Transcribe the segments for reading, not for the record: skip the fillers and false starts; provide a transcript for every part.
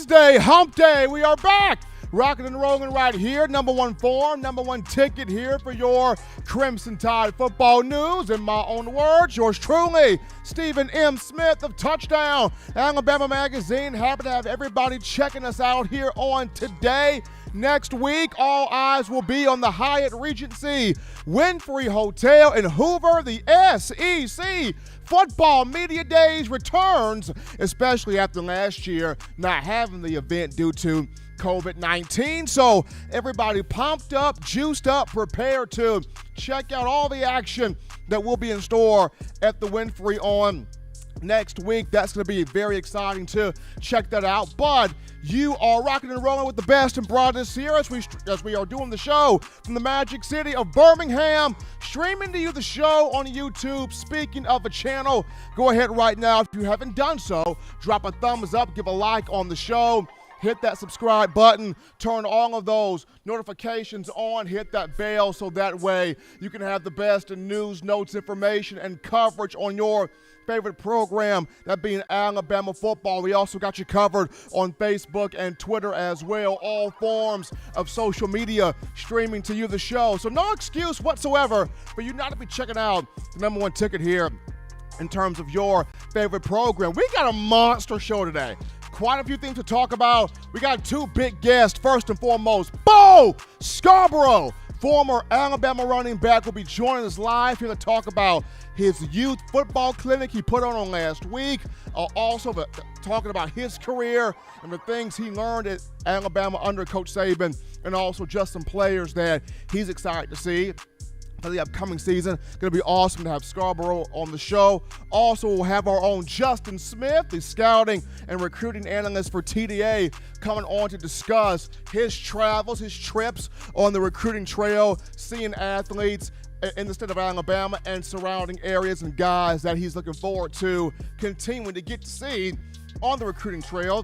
Wednesday, hump day. We are back. Rocking and rolling right here. Number one form, number one ticket here for your Crimson Tide football news. In my own words, yours truly, Stephen M. Smith of Touchdown Alabama Magazine. Happy to have everybody checking us out here on today. Next week, all eyes will be on the Hyatt Regency Winfrey Hotel in Hoover. The SEC Football Media Days returns, especially after last year not having the event due to COVID-19. So everybody pumped up, juiced up, prepared to check out all the action that will be in store at the Winfrey on next week. That's going to be very exciting to check that out. But you are rocking and rolling with the best and brightest here as we are doing the show from the Magic City of Birmingham, streaming to you the show on YouTube. Speaking of a channel, go ahead right now. If you haven't done so, drop a thumbs up, give a like on the show. Hit that subscribe button, turn all of those notifications on, hit that bell so that way you can have the best in news, notes, information, and coverage on your favorite program, that being Alabama football. We also got you covered on Facebook and Twitter as well. All forms of social media streaming to you the show. So no excuse whatsoever for you not to be checking out the number one ticket here in terms of your favorite program. We got a monster show today. Quite a few things to talk about. We got two big guests. First and foremost, Bo Scarborough, former Alabama running back, will be joining us live here to talk about his youth football clinic he put on last week. Also talking about his career and the things he learned at Alabama under Coach Saban, and also just some players that he's excited to see for the upcoming season. Going to be awesome to have Scarborough on the show. Also, we'll have our own Justin Smith, the scouting and recruiting analyst for TDA, coming on to discuss his travels, his trips on the recruiting trail, seeing athletes in the state of Alabama and surrounding areas and guys that he's looking forward to continuing to get to see on the recruiting trail,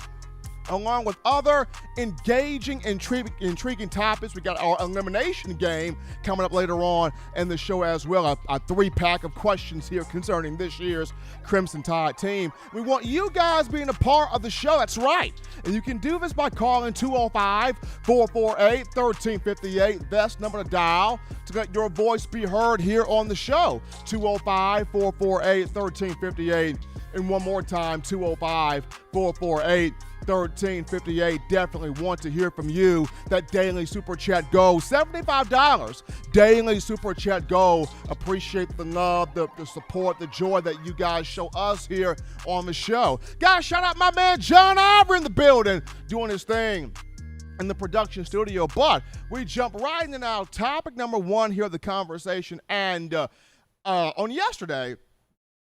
along with other engaging, intriguing topics. We got our elimination game coming up later on in the show as well. A three-pack of questions here concerning this year's Crimson Tide team. We want you guys being a part of the show. That's right. And you can do this by calling 205-448-1358. That's number to dial to let your voice be heard here on the show. 205-448-1358. And one more time, 205-448-1358. Definitely want to hear from you. That daily super chat goal, $75 daily super chat goal. Appreciate the love, the support, the joy that you guys show us here on the show. Guys, shout out my man John Ivory in the building, doing his thing in the production studio. But we jump right into now. Topic number one here of the conversation. And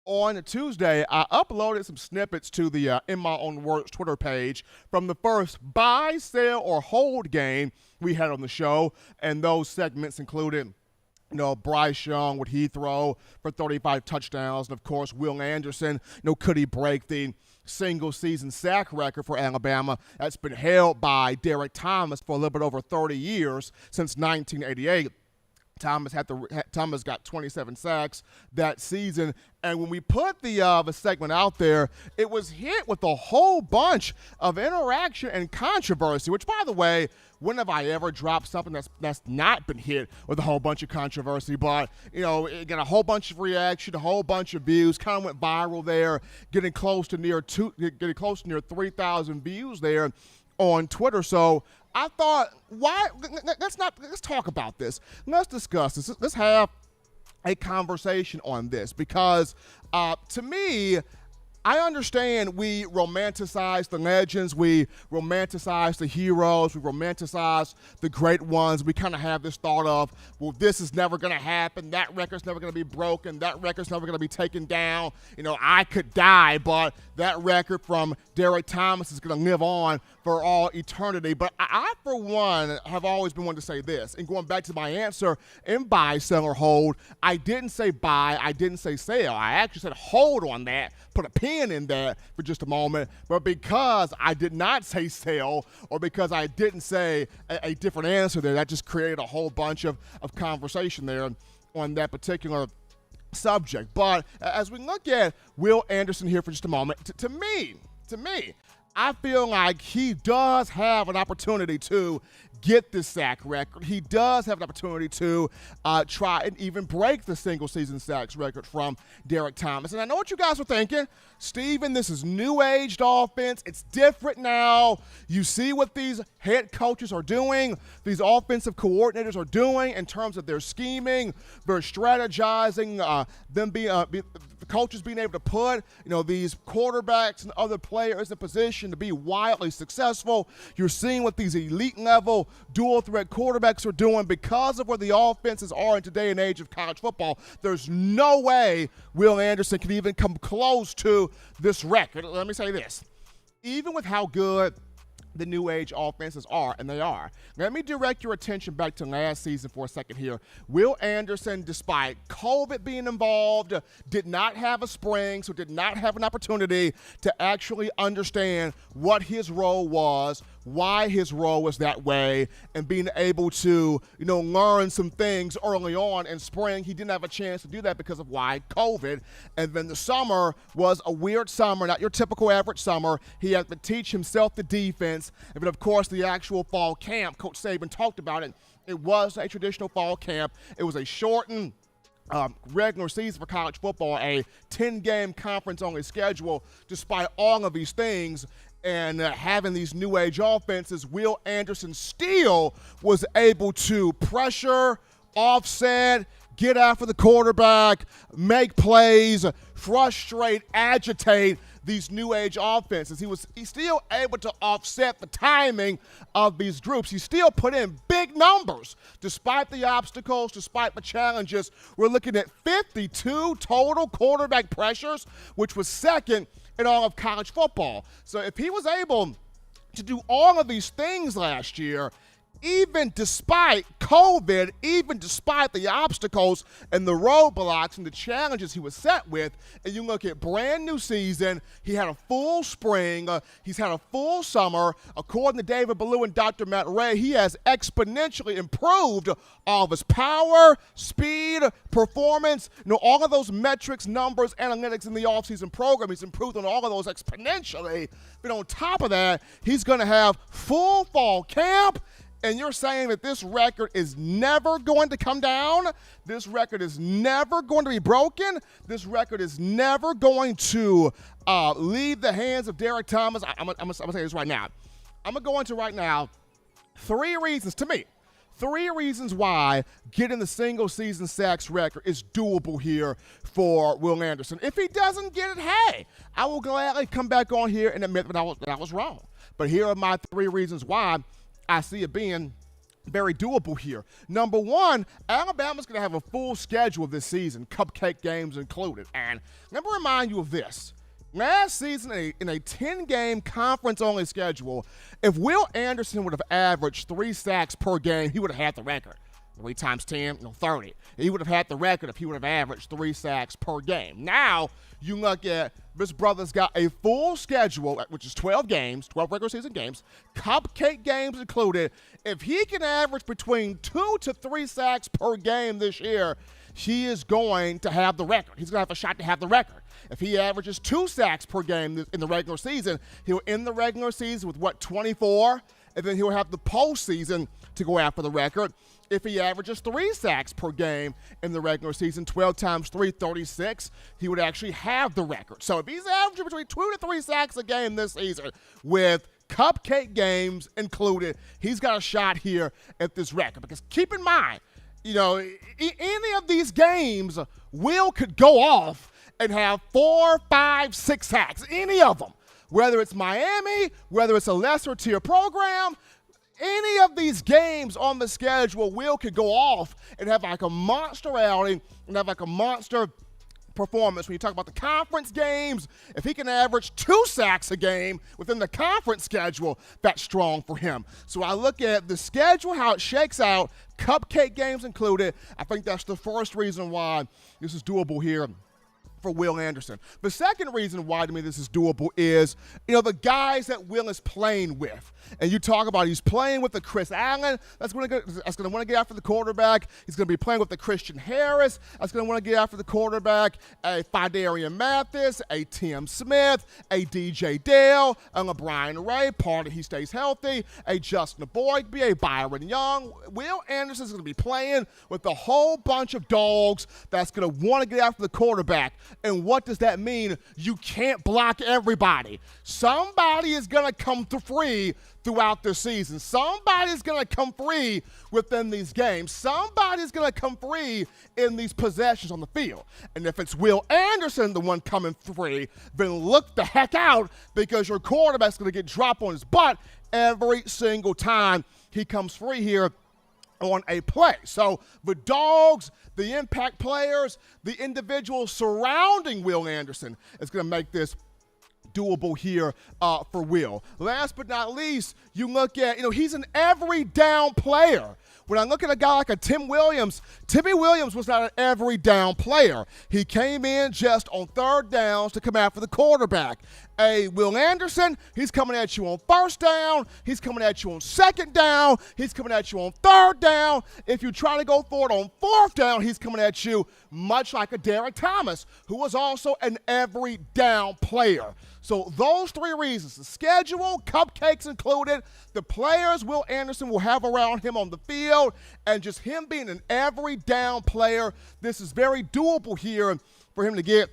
on Tuesday, I uploaded some snippets to the In My Own Words Twitter page from the first buy, sell, or hold game we had on the show, and those segments included, Bryce Young, would he throw for 35 touchdowns, and of course, Will Anderson, could he break the single-season sack record for Alabama that's been held by Derek Thomas for a little bit over 30 years, since 1988. Thomas got 27 sacks that season, and when we put the segment out there, it was hit with a whole bunch of interaction and controversy, which, by the way, when have I ever dropped something that's not been hit with a whole bunch of controversy? But, it got a whole bunch of reaction, a whole bunch of views, kind of went viral there, getting close to near 3,000 views there on Twitter. So I thought, let's talk about this. Let's discuss this. Let's have a conversation on this, because to me, I understand we romanticize the legends, we romanticize the heroes, we romanticize the great ones. We kind of have this thought of, well, this is never going to happen, that record's never going to be broken, that record's never going to be taken down. I could die, but that record from Derek Thomas is going to live on for all eternity. But I, for one, have always been one to say this, and going back to my answer in buy, sell, or hold, I didn't say buy, I didn't say sell. I actually said hold on that, put a pin in that for just a moment. But because I did not say sell, or because I didn't say a different answer there, that just created a whole bunch of conversation there on that particular subject. But as we look at Will Anderson here for just a moment, to me, I feel like he does have an opportunity to get this sack record. He does have an opportunity to try and even break the single-season sacks record from Derek Thomas. And I know what you guys are thinking. Steven, this is new-aged offense. It's different now. You see what these head coaches are doing, these offensive coordinators are doing in terms of their scheming, their strategizing, the coaches being able to put, these quarterbacks and other players in position to be wildly successful. You're seeing what these elite-level dual-threat quarterbacks are doing because of where the offenses are in today and age of college football. There's no way Will Anderson can even come close to this record. Let me say this. Even with how good the new age offenses are, and they are. Let me direct your attention back to last season for a second here. Will Anderson, despite COVID being involved, did not have a spring, so did not have an opportunity to actually understand what his role was, why his role was that way, and being able to, learn some things early on in spring. He didn't have a chance to do that because of why COVID. And then the summer was a weird summer, not your typical average summer. He had to teach himself the defense. And then, of course, the actual fall camp, Coach Saban talked about it. It was a traditional fall camp. It was a shortened regular season for college football, a 10-game conference-only schedule. Despite all of these things and having these new age offenses, Will Anderson still was able to pressure, offset, get after the quarterback, make plays, frustrate, agitate these new age offenses. He's still able to offset the timing of these groups. He still put in big numbers despite the obstacles, despite the challenges. We're looking at 52 total quarterback pressures, which was second in all of college football. So if he was able to do all of these things last year, even despite COVID, even despite the obstacles and the roadblocks and the challenges he was set with, and you look at brand new season, he had a full spring, he's had a full summer. According to David Ballou and Dr. Matt Ray, he has exponentially improved all of his power, speed, performance, all of those metrics, numbers, analytics in the offseason program. He's improved on all of those exponentially. But on top of that, he's going to have full fall camp. And you're saying that this record is never going to come down? This record is never going to be broken? This record is never going to leave the hands of Derek Thomas? I'm going to say this right now. I'm going to go into right now three reasons why getting the single-season sacks record is doable here for Will Anderson. If he doesn't get it, hey, I will gladly come back on here and admit that I was wrong. But here are my three reasons why I see it being very doable here. Number one, Alabama's going to have a full schedule this season, cupcake games included. And let me remind you of this. Last season, in a 10-game conference-only schedule, if Will Anderson would have averaged 3 sacks per game, he would have had the record. 3 times 10, 30. He would have had the record if he would have averaged 3 sacks per game. Now, you look at this brother's got a full schedule, which is 12 games, 12 regular season games, cupcake games included. If he can average between 2 to 3 sacks per game this year, he is going to have the record. He's going to have a shot to have the record. If he averages 2 sacks per game in the regular season, he'll end the regular season with, 24? And then he'll have the postseason to go after the record. If he averages 3 sacks per game in the regular season, 12 times 3, 36, he would actually have the record. So if he's averaging between 2 to 3 sacks a game this season with cupcake games included, he's got a shot here at this record. Because keep in mind, any of these games, Will could go off and have 4, 5, 6 sacks, any of them. Whether it's Miami, whether it's a lesser tier program, any of these games on the schedule, Will could go off and have like a monster outing and have like a monster performance. When you talk about the conference games, if he can average 2 sacks a game within the conference schedule, that's strong for him. So I look at the schedule, how it shakes out, cupcake games included. I think that's the first reason why this is doable here for Will Anderson. The second reason why to me this is doable is, the guys that Will is playing with. And you talk about he's playing with the Chris Allen that's going to want to get after the quarterback. He's going to be playing with the Christian Harris that's going to want to get after the quarterback. A Fidarian Mathis, a Tim Smith, a DJ Dale, a LeBron Ray, party he stays healthy, a Justin Boygby, a Byron Young. Will Anderson is going to be playing with a whole bunch of dogs that's going to want to get after the quarterback. And what does that mean? You can't block everybody. Somebody is going to come to free throughout the season. Somebody's going to come free within these games. Somebody's going to come free in these possessions on the field. And if it's Will Anderson, the one coming free, then look the heck out, because your quarterback's going to get dropped on his butt every single time he comes free here on a play. So the dogs, the impact players, the individuals surrounding Will Anderson is going to make this doable here for Will. Last but not least, you look at, he's an every down player. When I look at a guy like a Timmy Williams was not an every down player. He came in just on third downs to come after the quarterback. Will Anderson, he's coming at you on first down. He's coming at you on second down. He's coming at you on third down. If you try to go for it on fourth down, he's coming at you much like a Derek Thomas, who was also an every down player. So those three reasons, the schedule, cupcakes included, the players Will Anderson will have around him on the field, and just him being an every down player, this is very doable here for him to get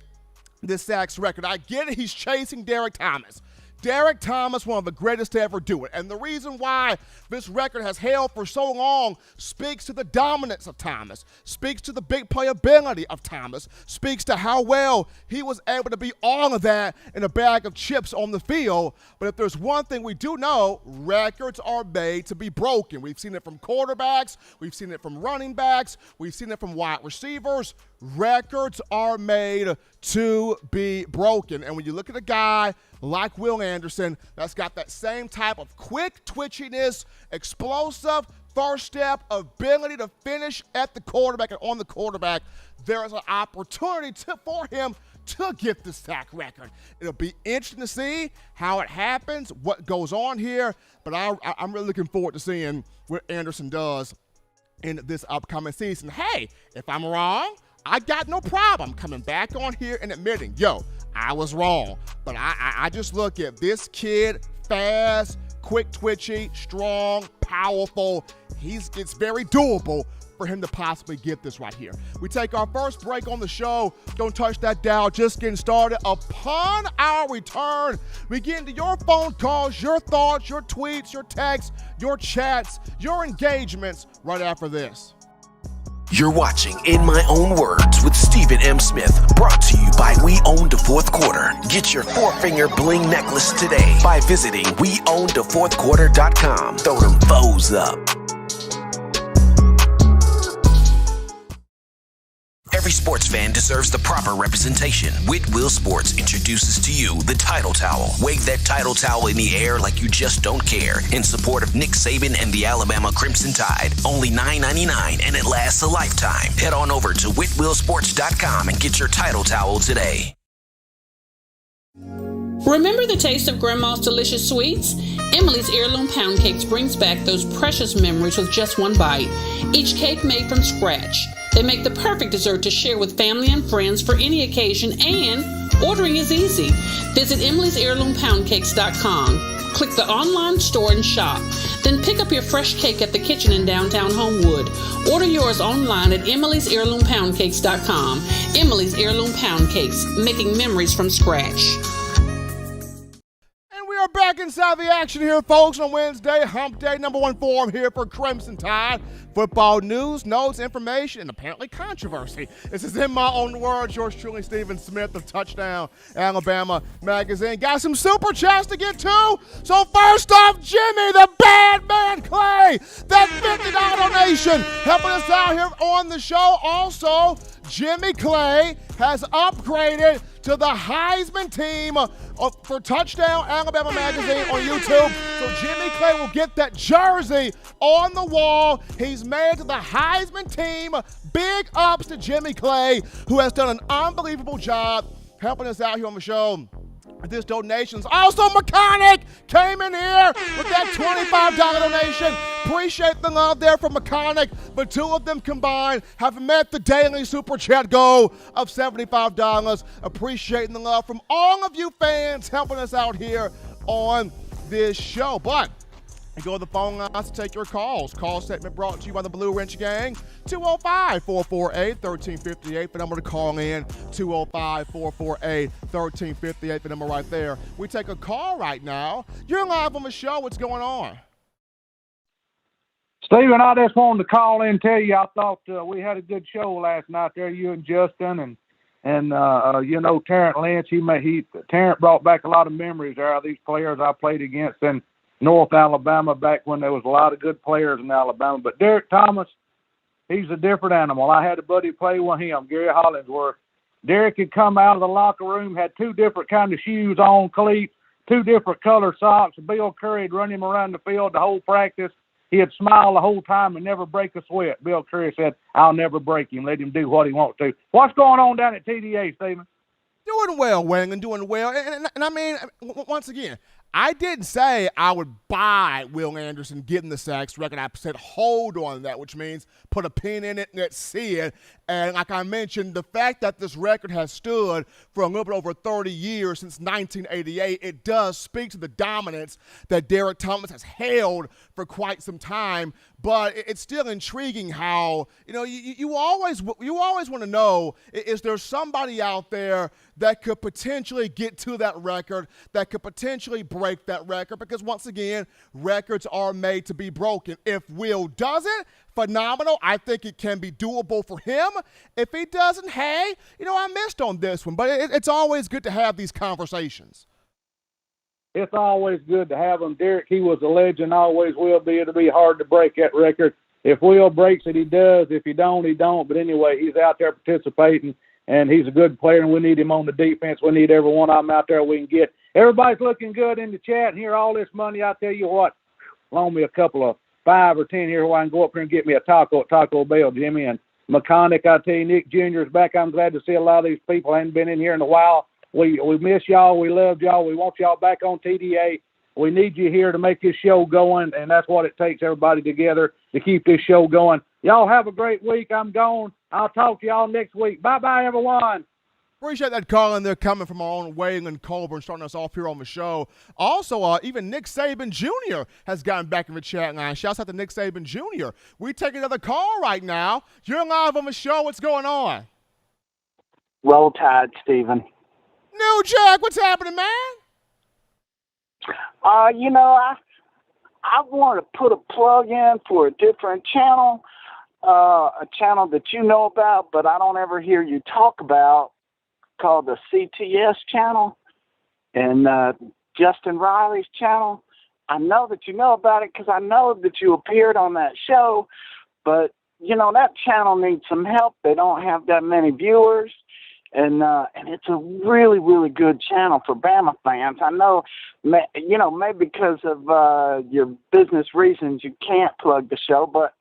this sacks record. I get it, he's chasing Derek Thomas. Derek Thomas, one of the greatest to ever do it. And the reason why this record has held for so long speaks to the dominance of Thomas, speaks to the big playability of Thomas, speaks to how well he was able to be all of that in a bag of chips on the field. But if there's one thing we do know, records are made to be broken. We've seen it from quarterbacks. We've seen it from running backs. We've seen it from wide receivers. Records are made to be broken. And when you look at a guy like Will Anderson that's got that same type of quick twitchiness, explosive, first step, ability to finish at the quarterback and on the quarterback, there is an opportunity for him to get the sack record. It'll be interesting to see how it happens, what goes on here, but I'm really looking forward to seeing what Anderson does in this upcoming season. Hey, if I'm wrong, I got no problem coming back on here and admitting, I was wrong. But I just look at this kid, fast, quick twitchy, strong, powerful. It's very doable for him to possibly get this right here. We take our first break on the show. Don't touch that dial, just getting started. Upon our return, we get into your phone calls, your thoughts, your tweets, your texts, your chats, your engagements right after this. You're watching In My Own Words with Stephen M. Smith, brought to you by We Own the Fourth Quarter. Get your four-finger bling necklace today by visiting weownthefourthquarter.com. Throw them foes up. Every sports fan deserves the proper representation. Whitwell Sports introduces to you the Title Towel. Wave that Title Towel in the air like you just don't care. In support of Nick Saban and the Alabama Crimson Tide. Only $9.99 and it lasts a lifetime. Head on over to whitwellsports.com and get your Title Towel today. Remember the taste of Grandma's delicious sweets? Emily's Heirloom Pound Cakes brings back those precious memories with just one bite. Each cake made from scratch. They make the perfect dessert to share with family and friends for any occasion, and ordering is easy. Visit emily'sheirloompoundcakes.com. Click the online store and shop. Then pick up your fresh cake at the kitchen in downtown Homewood. Order yours online at emily'sheirloompoundcakes.com. Emily's Heirloom Pound Cakes, making memories from scratch. We're back inside the action here, folks, on Wednesday, Hump Day, number one forum here for Crimson Tide. Football news, notes, information, and apparently controversy. This is In My Own Words. Yours truly, Stephen Smith of Touchdown Alabama Magazine. Got some super chats to get to. So first off, Jimmy, the bad man Clay, that $50 donation, helping us out here on the show. Also, Jimmy Clay has upgraded to the Heisman team for Touchdown Alabama Magazine on YouTube. So Jimmy Clay will get that jersey on the wall. He's made to the Heisman team. Big ups to Jimmy Clay, who has done an unbelievable job helping us out here on the show. This donations. Also, Mechanic came in here with that $25 donation. Appreciate the love there from Mechanic. The two of them combined have met the daily super chat goal of $75. Appreciating the love from all of you fans helping us out here on this show. But and go to the phone lines to take your calls. Call segment brought to you by the Blue Wrench Gang. 205-448-1358. The number to call in, 205-448-1358. The number right there. We take a call right now. You're live on the show. What's going on? Stephen, I just wanted to call in and tell you I thought we had a good show last night there, you and Justin and Terrence Lynch. Terrence brought back a lot of memories there of these players I played against in North Alabama back when there was a lot of good players in Alabama. But Derek Thomas, he's a different animal. I had a buddy play with him, Gary Hollingsworth. Derek had come out of the locker room, had two different kind of shoes on, cleats, two different color socks. Bill Curry had run him around the field the whole practice. He'd smile the whole time and never break a sweat. Bill Curry said, "I'll never break him. Let him do what he wants to." What's going on down at TDA, Stephen? Doing well, Wang, and doing well. And I mean, once again, I didn't say I would buy Will Anderson getting the sacks record. I said hold on that, which means put a pin in it and let's see it. And like I mentioned, the fact that this record has stood for a little bit over 30 years, since 1988, it does speak to the dominance that Derek Thomas has held for quite some time. But it's still intriguing how, you always want to know, is there somebody out there that could potentially get to that record, that could potentially break that record? Because once again, records are made to be broken. If Will does it, phenomenal. I think it can be doable for him. If he doesn't, hey, I missed on this one. But it's always good to have these conversations. It's always good to have him. Derek, he was a legend, always will be. It'll be hard to break that record. If Will breaks it, he does. If he don't, he don't. But anyway, he's out there participating, and he's a good player, and we need him on the defense. We need every one of them out there we can get. Everybody's looking good in the chat, and here, all this money, I tell you what, loan me a couple of 5 or 10 here where I can go up here and get me a taco at Taco Bell, Jimmy. And Mechanic, I tell you, Nick Jr. is back. I'm glad to see a lot of these people. I hadn't been in here in a while. We miss y'all. We love y'all. We want y'all back on TDA. We need you here to make this show going, and that's what it takes, everybody together, to keep this show going. Y'all have a great week. I'm gone. I'll talk to y'all next week. Bye-bye, everyone. Appreciate that call in there coming from our own Waylon Colburn, starting us off here on the show. Also, even Nick Saban Jr. has gotten back in the chat line. Shouts out to Nick Saban Jr. We take another call right now. You're live on the show. What's going on? Roll Tide, Stephen. New Jack, what's happening, man? I want to put a plug in for a different channel, a channel that you know about, but I don't ever hear you talk about, called the CTS channel and Justin Riley's channel. I know that you know about it because I know that you appeared on that show, but, that channel needs some help. They don't have that many viewers. And it's a really, really good channel for Bama fans. I know, maybe because of your business reasons you can't plug the show, but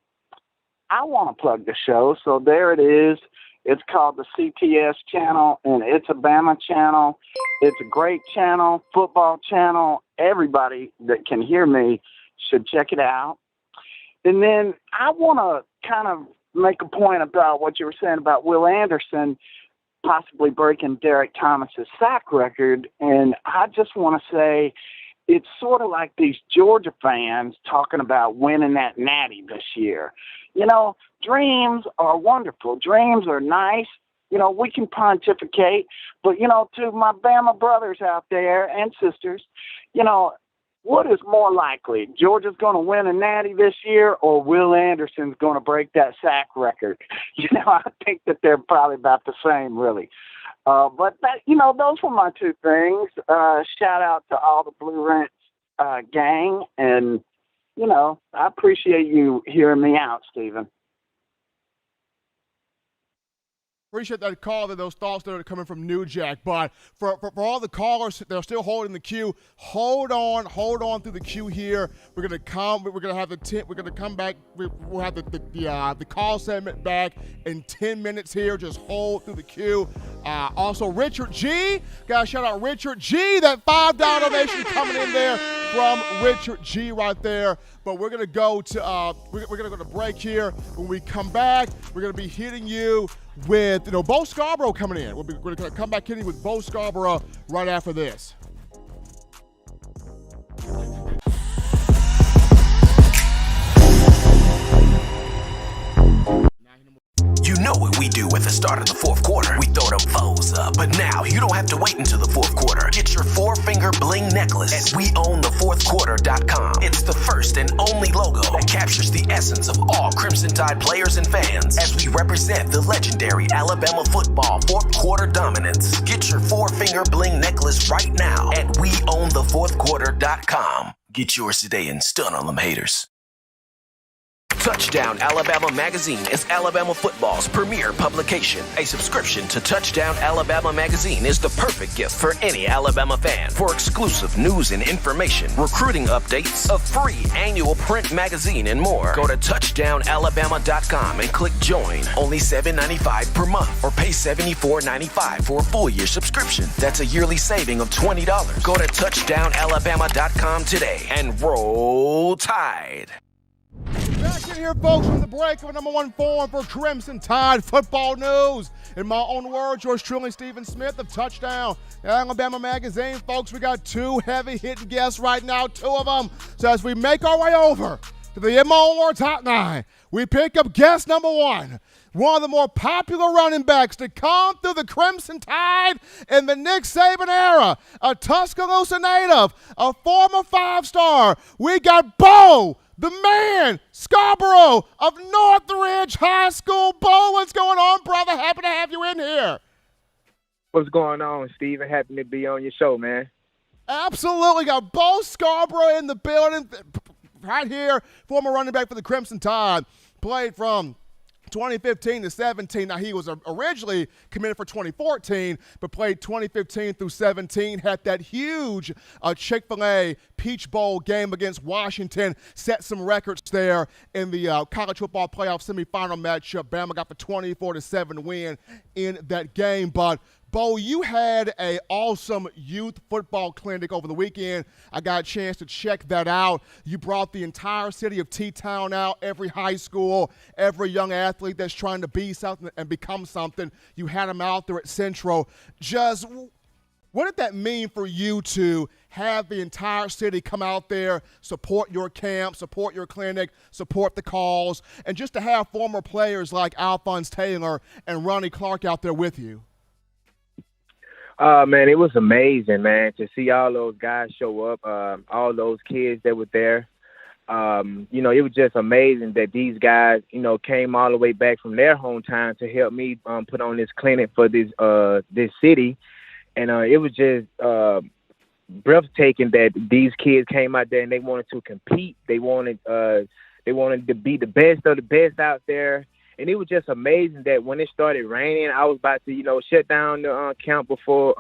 I want to plug the show. So there it is. It's called the CTS channel, and it's a Bama channel. It's a great channel, football channel. Everybody that can hear me should check it out. And then I want to kind of make a point about what you were saying about Will Anderson possibly breaking Derek Thomas's sack record. And I just want to say it's sort of like these Georgia fans talking about winning that natty this year. Dreams are wonderful. Dreams are nice. We can pontificate. But, to my Bama brothers out there and sisters, what is more likely? Georgia's going to win a natty this year, or Will Anderson's going to break that sack record? I think that they're probably about the same, really. But that, those were my two things. Shout out to all the Blue Wrench gang, and I appreciate you hearing me out, Stephen. appreciate that call, those thoughts that are coming from New Jack. But for all the callers that are still holding the queue, hold on through the queue here. We're gonna come back. We'll have the call segment back in 10 minutes here. Just hold through the queue. Also, Richard G. Gotta shout out Richard G. That $5 donation coming in there from Richard G. right there. But we're gonna go to we're gonna go to break here. When we come back, we're gonna be hitting you with Bo Scarborough coming in. We're gonna come back hitting you with Bo Scarborough right after this. You know what we do at the start of the fourth quarter. We throw them foes up. But now you don't have to wait until the fourth quarter. Get your 4-finger bling necklace at weownthefourthquarter.com. It's the first and only logo that captures the essence of all Crimson Tide players and fans as we represent the legendary Alabama football fourth quarter dominance. Get your 4-finger bling necklace right now at weownthefourthquarter.com. Get yours today and stun on them haters. Touchdown Alabama Magazine is Alabama football's premier publication. A subscription to Touchdown Alabama Magazine is the perfect gift for any Alabama fan. For exclusive news and information, recruiting updates, a free annual print magazine, and more, go to touchdownalabama.com and click join. Only $7.95 per month, or pay $74.95 for a full year subscription. That's a yearly saving of $20. Go to touchdownalabama.com today and roll Tide. Back in here, folks, from the break of number one forum for Crimson Tide football news. In my own words, yours truly, Stephen Smith of Touchdown Alabama Magazine. Folks, we got two heavy-hitting guests right now, two of them. So as we make our way over to the In My Own Words Hotline, we pick up guest number one of the more popular running backs to come through the Crimson Tide in the Nick Saban era, a Tuscaloosa native, a former 5-star. We got Bo, the man, Scarborough of Northridge High School. Bo, what's going on, brother? Happy to have you in here. What's going on, Steven? Happy to be on your show, man. Absolutely. Got Bo Scarborough in the building right here, former running back for the Crimson Tide. Played from 2015 to 17. Now, he was originally committed for 2014, but played 2015 through 17. Had that huge Chick-fil-A Peach Bowl game against Washington. Set some records there in the college football playoff semifinal matchup. Bama got the 24-7 win in that game. But Bo, you had an awesome youth football clinic over the weekend. I got a chance to check that out. You brought the entire city of T-Town out, every high school, every young athlete that's trying to be something and become something. You had them out there at Central. Just what did that mean for you to have the entire city come out there, support your camp, support your clinic, support the cause, and just to have former players like Alphonse Taylor and Ronnie Clark out there with you? Man, it was amazing, man, to see all those guys show up, all those kids that were there. It was just amazing that these guys, came all the way back from their hometown to help me put on this clinic for this city. And it was just breathtaking that these kids came out there and they wanted to compete. They wanted to be the best of the best out there. And it was just amazing that when it started raining, I was about to, shut down the camp before,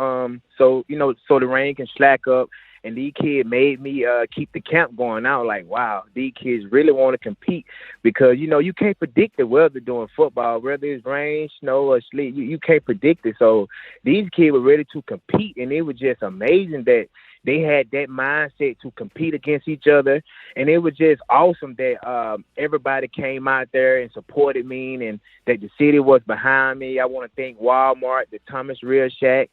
so the rain can slack up. And these kids made me keep the camp going. I was like, wow, these kids really want to compete because, you can't predict the weather during football, whether it's rain, snow, or sleet. You can't predict it. So these kids were ready to compete, and it was just amazing that they had that mindset to compete against each other. And it was just awesome that everybody came out there and supported me and that the city was behind me. I want to thank Walmart, the Thomas Real Shack,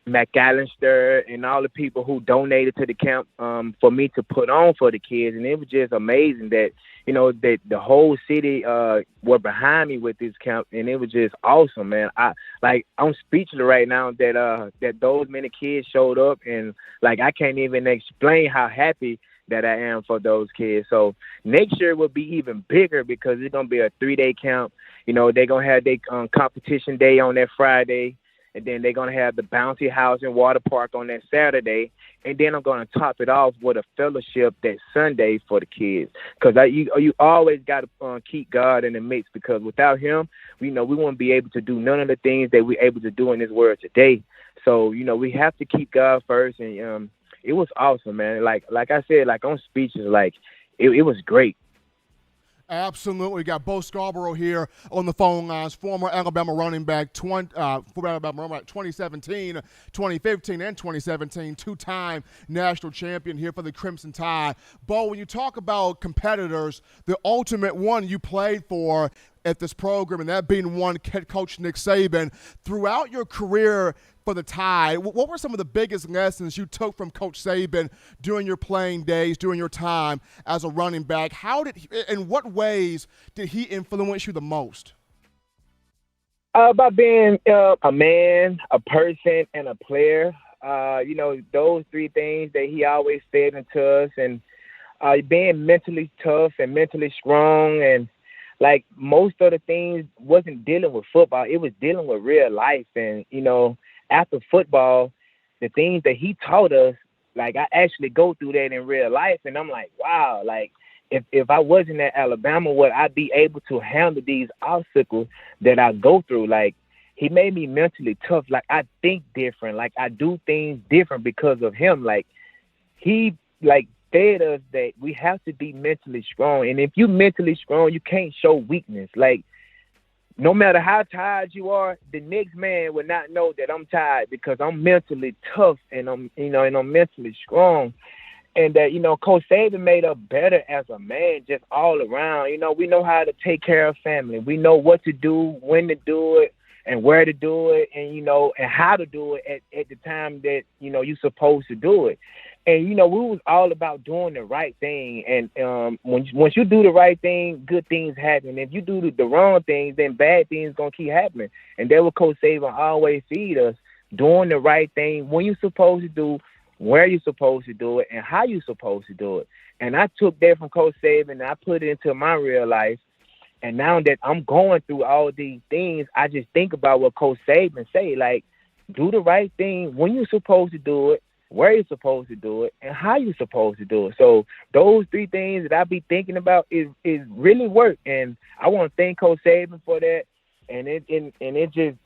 McAllister, and all the people who donated to the camp for me to put on for the kids. And it was just amazing that, that the whole city were behind me with this camp. And it was just awesome, man. I'm speechless right now that those many kids showed up. And, I can't even explain how happy that I am for those kids. So next year will be even bigger because it's going to be a 3-day camp. They're going to have their competition day on that Friday. and then they're going to have the bouncy house and water park on that Saturday, and then I'm going to top it off with a fellowship that Sunday for the kids. Because you always got to keep God in the mix, because without him, we won't be able to do none of the things that we're able to do in this world today. So, we have to keep God first, and it was awesome, man. Like I said, like on speeches, like it was great. Absolutely. We got Bo Scarborough here on the phone lines, former Alabama running back, 2017, 2015, and 2017, two-time national champion here for the Crimson Tide. Bo, when you talk about competitors, the ultimate one you played for at this program, and that being one head coach Nick Saban, throughout your career for the Tide, what were some of the biggest lessons you took from Coach Saban during your playing days, during your time as a running back? In what ways did he influence you the most? By being a man, a person, and a player. Those three things that he always said into us, and being mentally tough and mentally strong, and like most of the things wasn't dealing with football. It was dealing with real life. And, after football, the things that he taught us, like I actually go through that in real life. And I'm like, wow, like if I wasn't at Alabama, would I be able to handle these obstacles that I go through? Like he made me mentally tough. Like I think different. Like I do things different because of him. Like he fed us that we have to be mentally strong. And if you mentally strong, you can't show weakness. Like no matter how tired you are, the next man will not know that I'm tired because I'm mentally tough and I'm mentally strong. And that, Coach Saban made us better as a man, just all around. We know how to take care of family. We know what to do, when to do it, and where to do it, and how to do it at the time that you're supposed to do it. And we was all about doing the right thing. And once you do the right thing, good things happen. If you do the wrong things, then bad things gonna keep happening. And that what Coach Saban always feed us: doing the right thing, when you're supposed to do, where you're supposed to do it, and how you're supposed to do it. And I took that from Coach Saban and I put it into my real life. And now that I'm going through all these things, I just think about what Coach Saban say, like, do the right thing when you're supposed to do it, where you're supposed to do it, and how you're supposed to do it. So those three things that I be thinking about is really work. And I want to thank Coach Saban for that. And it just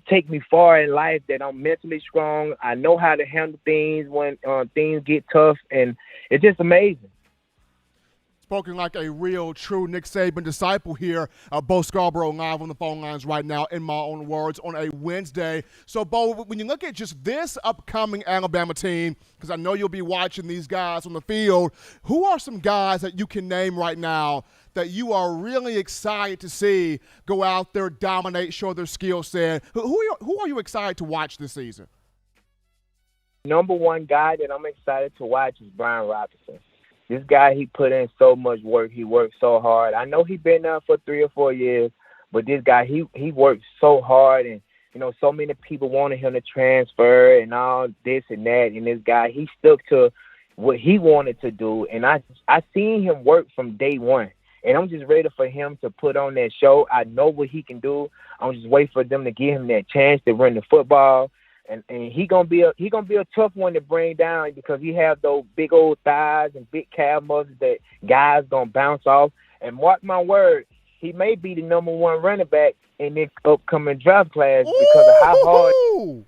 take me far in life that I'm mentally strong. I know how to handle things when things get tough, and it's just amazing. Spoken like a real, true Nick Saban disciple here. Bo Scarborough live on the phone lines right now, in my own words, on a Wednesday. So, Bo, when you look at just this upcoming Alabama team, because I know you'll be watching these guys on the field, who are some guys that you can name right now that you are really excited to see go out there, dominate, show their skill set? Who are you excited to watch this season? Number one guy that I'm excited to watch is Brian Robinson. This guy, he put in so much work. He worked so hard. I know he's been there for 3 or 4 years, but this guy, he worked so hard, and, so many people wanted him to transfer and all this and that. And this guy, he stuck to what he wanted to do. And I seen him work from day one. And I'm just ready for him to put on that show. I know what he can do. I'm just waiting for them to give him that chance to run the football. And he gonna be a tough one to bring down because he have those big old thighs and big calf muscles that guys gonna bounce off. And mark my word, he may be the number one running back in this upcoming draft class because of how hard he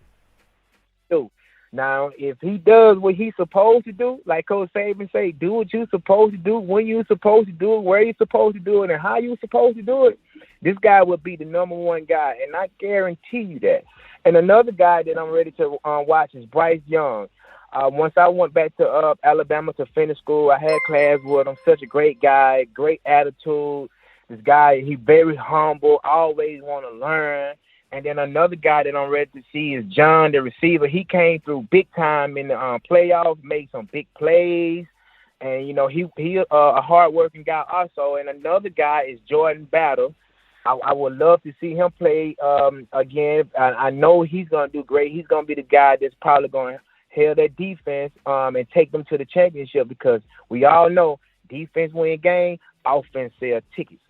do. Now, if he does what he's supposed to do, like Coach Saban say, do what you're supposed to do, when you're supposed to do it, where you're supposed to do it, and how you're supposed to do it, this guy will be the number one guy, and I guarantee you that. And another guy that I'm ready to watch is Bryce Young. Once I went back to Alabama to finish school, I had class with him. Such a great guy, great attitude. This guy, he very humble, always want to learn. And then another guy that I'm ready to see is John, the receiver. He came through big time in the playoffs, made some big plays. And, he a hard-working guy also. And another guy is Jordan Battle. I would love to see him play again. I know he's going to do great. He's going to be the guy that's probably going to hold that defense and take them to the championship because we all know defense win game, offense sell tickets.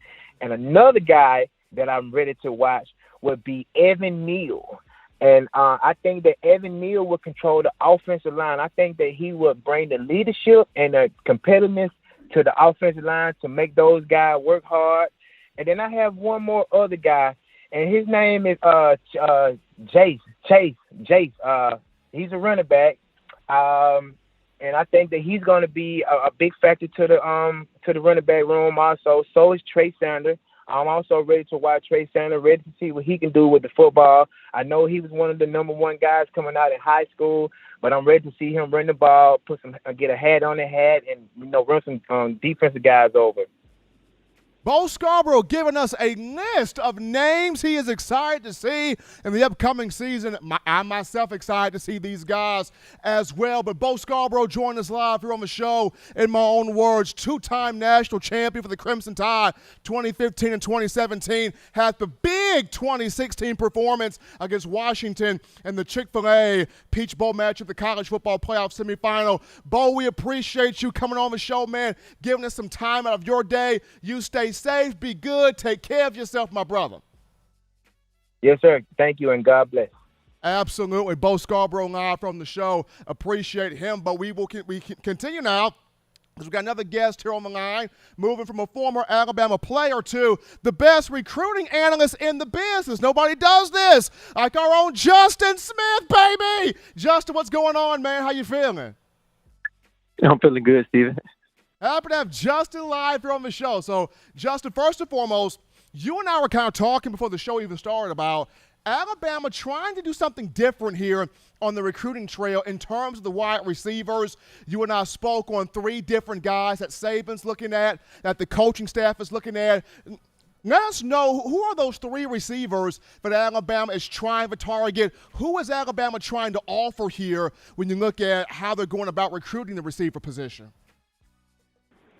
And another guy that I'm ready to watch would be Evan Neal. And I think that Evan Neal will control the offensive line. I think that he will bring the leadership and the competitiveness to the offensive line to make those guys work hard. And then I have one more other guy, and his name is Chase. He's a running back, and I think that he's going to be a big factor to the running back room also. So is Trey Sanders. I'm also ready to watch Trey Sanders, ready to see what he can do with the football. I know he was one of the number one guys coming out in high school, but I'm ready to see him run the ball, get a hat on the hat, and run some defensive guys over. Bo Scarborough giving us a list of names he is excited to see in the upcoming season. I'm myself excited to see these guys as well. But Bo Scarborough joined us live here on the show. In my own words, two-time national champion for the Crimson Tide, 2015 and 2017. Had the big 2016 performance against Washington in the Chick-fil-A Peach Bowl match of the college football playoff semifinal. Bo, we appreciate you coming on the show, man, giving us some time out of your day. You stay safe, be good, take care of yourself, my brother. Yes, sir. Thank you, and God bless. Absolutely. Bo Scarborough live from the show. Appreciate him, but we continue now because we got another guest here on the line, moving from a former Alabama player to the best recruiting analyst in the business. Nobody does this like our own Justin Smith, baby. Justin, what's going on, man? How you feeling? I'm feeling good, Steven. Happy to have Justin live here on the show. So, Justin, first and foremost, you and I were kind of talking before the show even started about Alabama trying to do something different here on the recruiting trail in terms of the wide receivers. You and I spoke on 3 different guys that Saban's looking at, that the coaching staff is looking at. Let us know, who are those 3 receivers that Alabama is trying to target? Who is Alabama trying to offer here when you look at how they're going about recruiting the receiver position?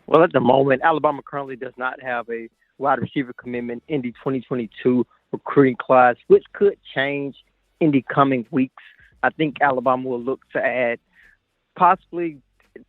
Well, at the moment, Alabama currently does not have a wide receiver commitment in the 2022 recruiting class, which could change in the coming weeks. I think Alabama will look to add possibly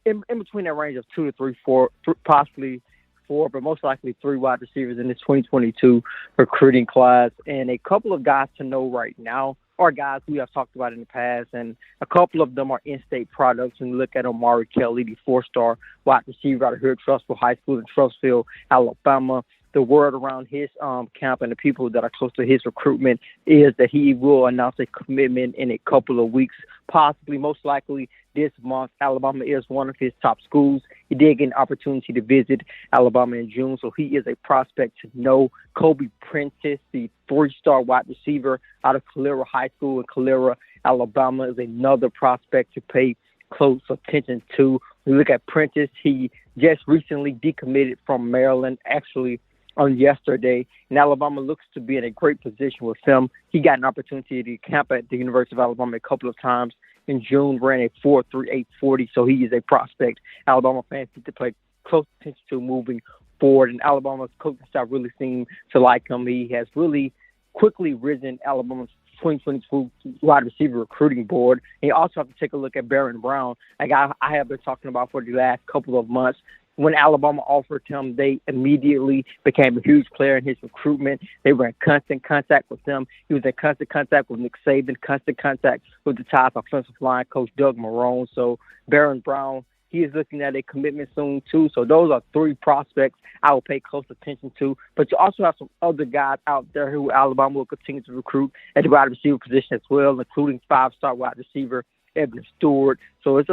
in between that range of 2 to 3, 4, possibly 4, but most likely 3 wide receivers in this 2022 recruiting class. And a couple of guys to know right now are guys we have talked about in the past, and a couple of them are in-state products. When you look at Omari Kelly, the 4-star wide receiver out of here at Trussville High School in Trussville, Alabama. The word around his camp and the people that are close to his recruitment is that he will announce a commitment in a couple of weeks, possibly, most likely this month. Alabama is one of his top schools. He did get an opportunity to visit Alabama in June, so he is a prospect to know. Kobe Prentice, the 3-star wide receiver out of Calera High School in Calera, Alabama, is another prospect to pay close attention to. When you look at Prentice, he just recently decommitted from Maryland, actually on yesterday, and Alabama looks to be in a great position with him. He got an opportunity to camp at the University of Alabama a couple of times in June, ran a 4.38 40, so he is a prospect Alabama fans need to pay close attention to moving forward, and Alabama's coaching staff really seem to like him. He has really quickly risen Alabama's 2022 wide receiver recruiting board. And you also have to take a look at Baron Brown, a guy I have been talking about for the last couple of months. When Alabama offered him, they immediately became a huge player in his recruitment. They were in constant contact with him. He was in constant contact with Nick Saban, constant contact with the top offensive line coach Doug Marrone. So Baron Brown, he is looking at a commitment soon too. So those are 3 prospects I will pay close attention to. But you also have some other guys out there who Alabama will continue to recruit at the wide receiver position as well, including 5-star wide receiver Evan Stewart. So it's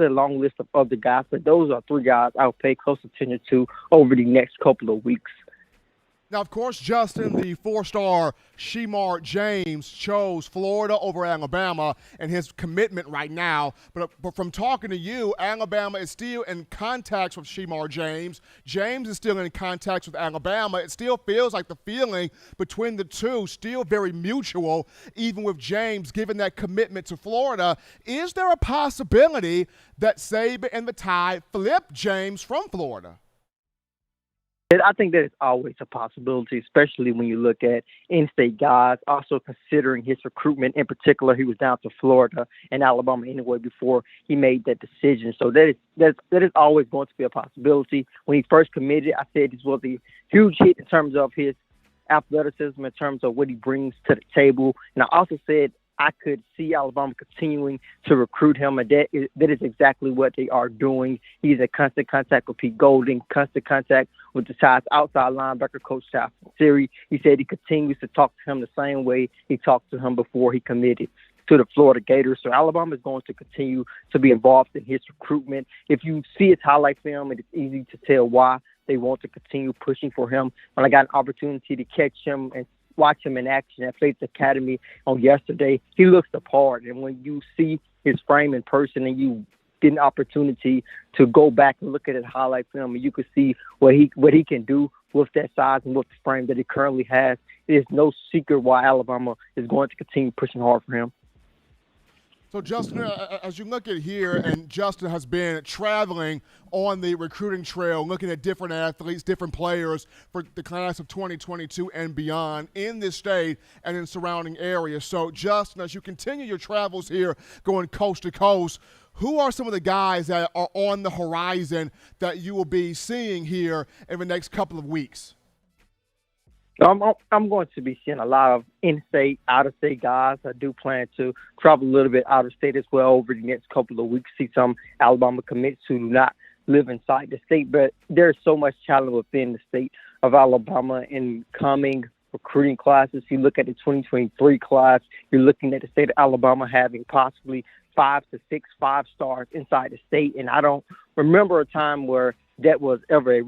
a long list of other guys, but those are 3 guys I'll pay close attention to over the next couple of weeks. Now, of course, Justin, the 4-star Shemar James chose Florida over Alabama and his commitment right now. But from talking to you, Alabama is still in contact with Shemar James. James is still in contact with Alabama. It still feels like the feeling between the two still very mutual, even with James giving that commitment to Florida. Is there a possibility that Saban and the Tide flip James from Florida? I think that is always a possibility, especially when you look at in-state guys. Also considering his recruitment in particular, he was down to Florida and Alabama anyway before he made that decision. So that is always going to be a possibility. When he first committed, I said this was a huge hit in terms of his athleticism, in terms of what he brings to the table. And I also said I could see Alabama continuing to recruit him, and that is exactly what they are doing. He's in constant contact with Pete Golding, constant contact with the Tide's outside linebacker coach, Siri. He said he continues to talk to him the same way he talked to him before he committed to the Florida Gators. So Alabama is going to continue to be involved in his recruitment. If you see his highlight film, it is easy to tell why they want to continue pushing for him. When I got an opportunity to catch him and watch him in action at Faith Academy on yesterday, he looks the part. And when you see his frame in person and you get an opportunity to go back and look at his highlight film, and you can see what he can do with that size and with the frame that he currently has, it is no secret why Alabama is going to continue pushing hard for him. So, Justin, as you look at here, and Justin has been traveling on the recruiting trail, looking at different athletes, different players for the class of 2022 and beyond in this state and in surrounding areas. So, Justin, as you continue your travels here, going coast to coast, who are some of the guys that are on the horizon that you will be seeing here in the next couple of weeks? I'm going to be seeing a lot of in-state, out-of-state guys. I do plan to travel a little bit out-of-state as well over the next couple of weeks, see some Alabama commits who do not live inside the state. But there's so much talent within the state of Alabama in coming recruiting classes. You look at the 2023 class, you're looking at the state of Alabama having possibly 5 to 6 5-stars inside the state. And I don't remember a time where that was ever a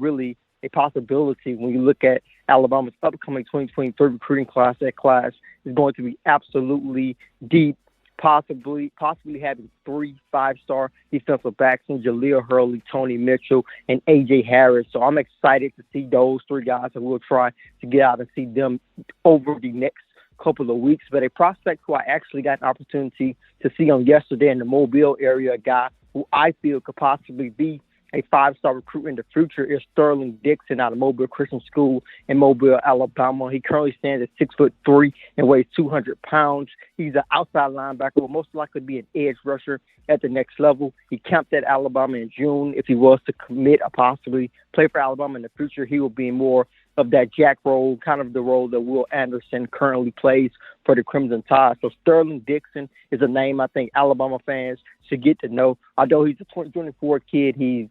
possibility. When you look at Alabama's upcoming 2023 recruiting class, that class is going to be absolutely deep, possibly having 3 5-star defensive backs in Jaleel Hurley, Tony Mitchell, and A.J. Harris. So I'm excited to see those 3 guys, and we'll try to get out and see them over the next couple of weeks. But a prospect who I actually got an opportunity to see on yesterday in the Mobile area, a guy who I feel could possibly be a 5-star recruit in the future, is Sterling Dixon out of Mobile Christian School in Mobile, Alabama. He currently stands at 6'3" and weighs 200 pounds. He's an outside linebacker, will most likely be an edge rusher at the next level. He camped at Alabama in June. If he was to commit or possibly play for Alabama in the future, he will be more of that jack role, kind of the role that Will Anderson currently plays for the Crimson Tide. So Sterling Dixon is a name I think Alabama fans should get to know. Although he's a 2024 kid, he's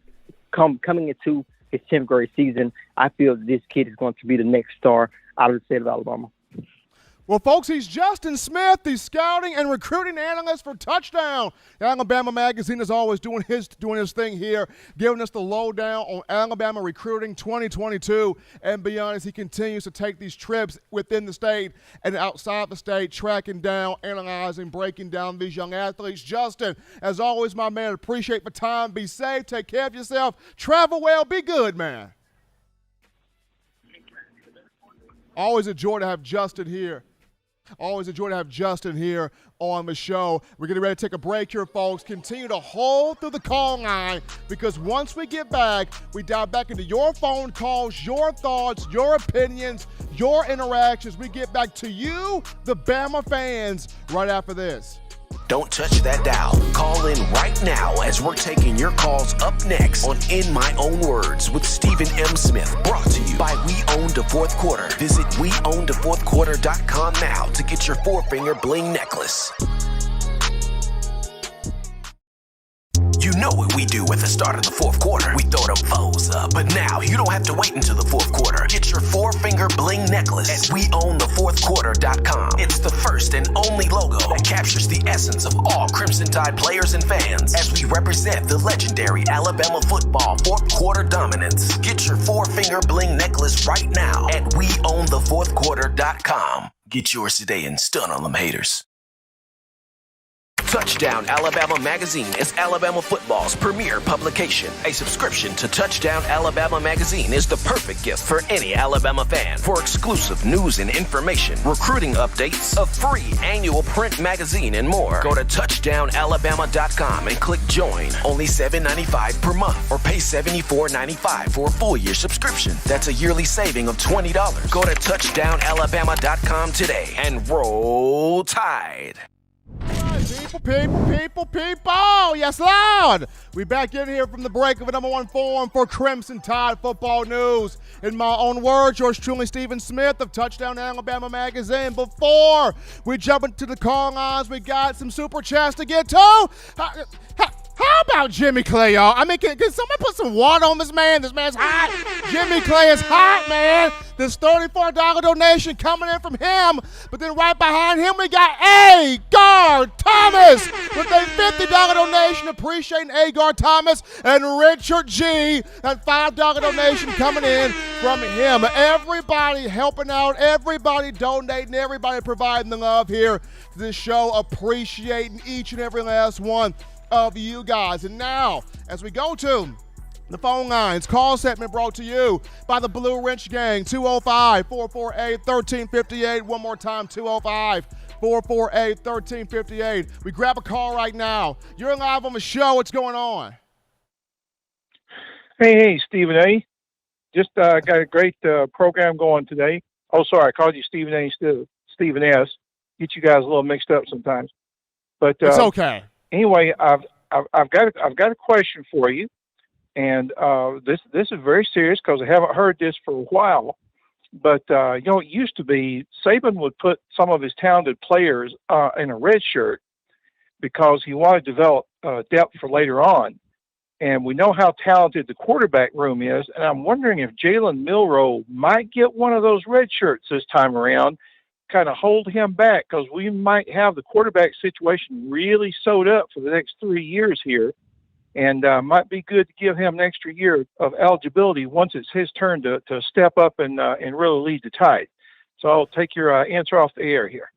coming into his 10th grade season. I feel that this kid is going to be the next star out of the state of Alabama. Well, folks, he's Justin Smith, the scouting and recruiting analyst for Touchdown. Alabama Magazine is always doing his thing here, giving us the lowdown on Alabama recruiting 2022 and beyond as he continues to take these trips within the state and outside the state, tracking down, analyzing, breaking down these young athletes. Justin, as always, my man, appreciate the time. Be safe. Take care of yourself. Travel well. Be good, man. Always a joy to have Justin here. Always a joy to have Justin here on the show. We're getting ready to take a break here, folks. Continue to hold through the call line because once we get back, we dive back into your phone calls, your thoughts, your opinions, your interactions. We get back to you, the Bama fans, right after this. Don't touch that dial. Call in right now as we're taking your calls up next on In My Own Words with Stephen M. Smith. Brought to you by We Own the Fourth Quarter. Visit WeOwnTheFourthQuarter.com now to get your 4-finger bling necklace. You know what we do at the start of the fourth quarter. We throw them foes up. But now you don't have to wait until the fourth quarter. Get your 4-finger bling necklace at WeOwnTheFourthQuarter.com. It's the first and only logo that captures the essence of all Crimson Tide players and fans as we represent the legendary Alabama football fourth quarter dominance. Get your 4-finger bling necklace right now at WeOwnTheFourthQuarter.com. Get yours today and stun on them haters. Touchdown Alabama Magazine is Alabama football's premier publication. A subscription to Touchdown Alabama Magazine is the perfect gift for any Alabama fan. For exclusive news and information, recruiting updates, a free annual print magazine, and more, go to touchdownalabama.com and click join. Only $7.95 per month or pay $74.95 for a full-year subscription. That's a yearly saving of $20. Go to touchdownalabama.com today and roll Tide. People, People. Yes, Lord. We back in here from the break of a number one forum for Crimson Tide football news. In my own words, yours truly, Stephen Smith of Touchdown Alabama Magazine. Before we jump into the call lines, we got some super chats to get to. How about Jimmy Clay, y'all? I mean, can someone put some water on this man? This man's hot. Jimmy Clay is hot, man. This $34 donation coming in from him. But then right behind him, we got Agar Thomas with a $50 donation. Appreciating Agar Thomas. And Richard G, that $5 donation coming in from him. Everybody helping out, everybody donating, everybody providing the love here to this show. Appreciating each and every last one of you guys. And now, as we go to the phone lines, call segment brought to you by the Blue Wrench Gang, 205-448-1358. One more time, 205-448-1358. We grab a call right now. You're live on the show. What's going on? Hey, Stephen A. Just got a great program going today. Oh, sorry, I called you Stephen A instead of Stephen S. Get you guys a little mixed up sometimes. But it's okay. Anyway, I've got a question for you, and this is very serious because I haven't heard this for a while. But it used to be Saban would put some of his talented players in a red shirt because he wanted to develop depth for later on. And we know how talented the quarterback room is, and I'm wondering if Jalen Milroe might get one of those red shirts this time around. Kind of hold him back because we might have the quarterback situation really sewed up for the next 3 years here, and might be good to give him an extra year of eligibility once it's his turn to step up and really lead the Tide. So I'll take your answer off the air here.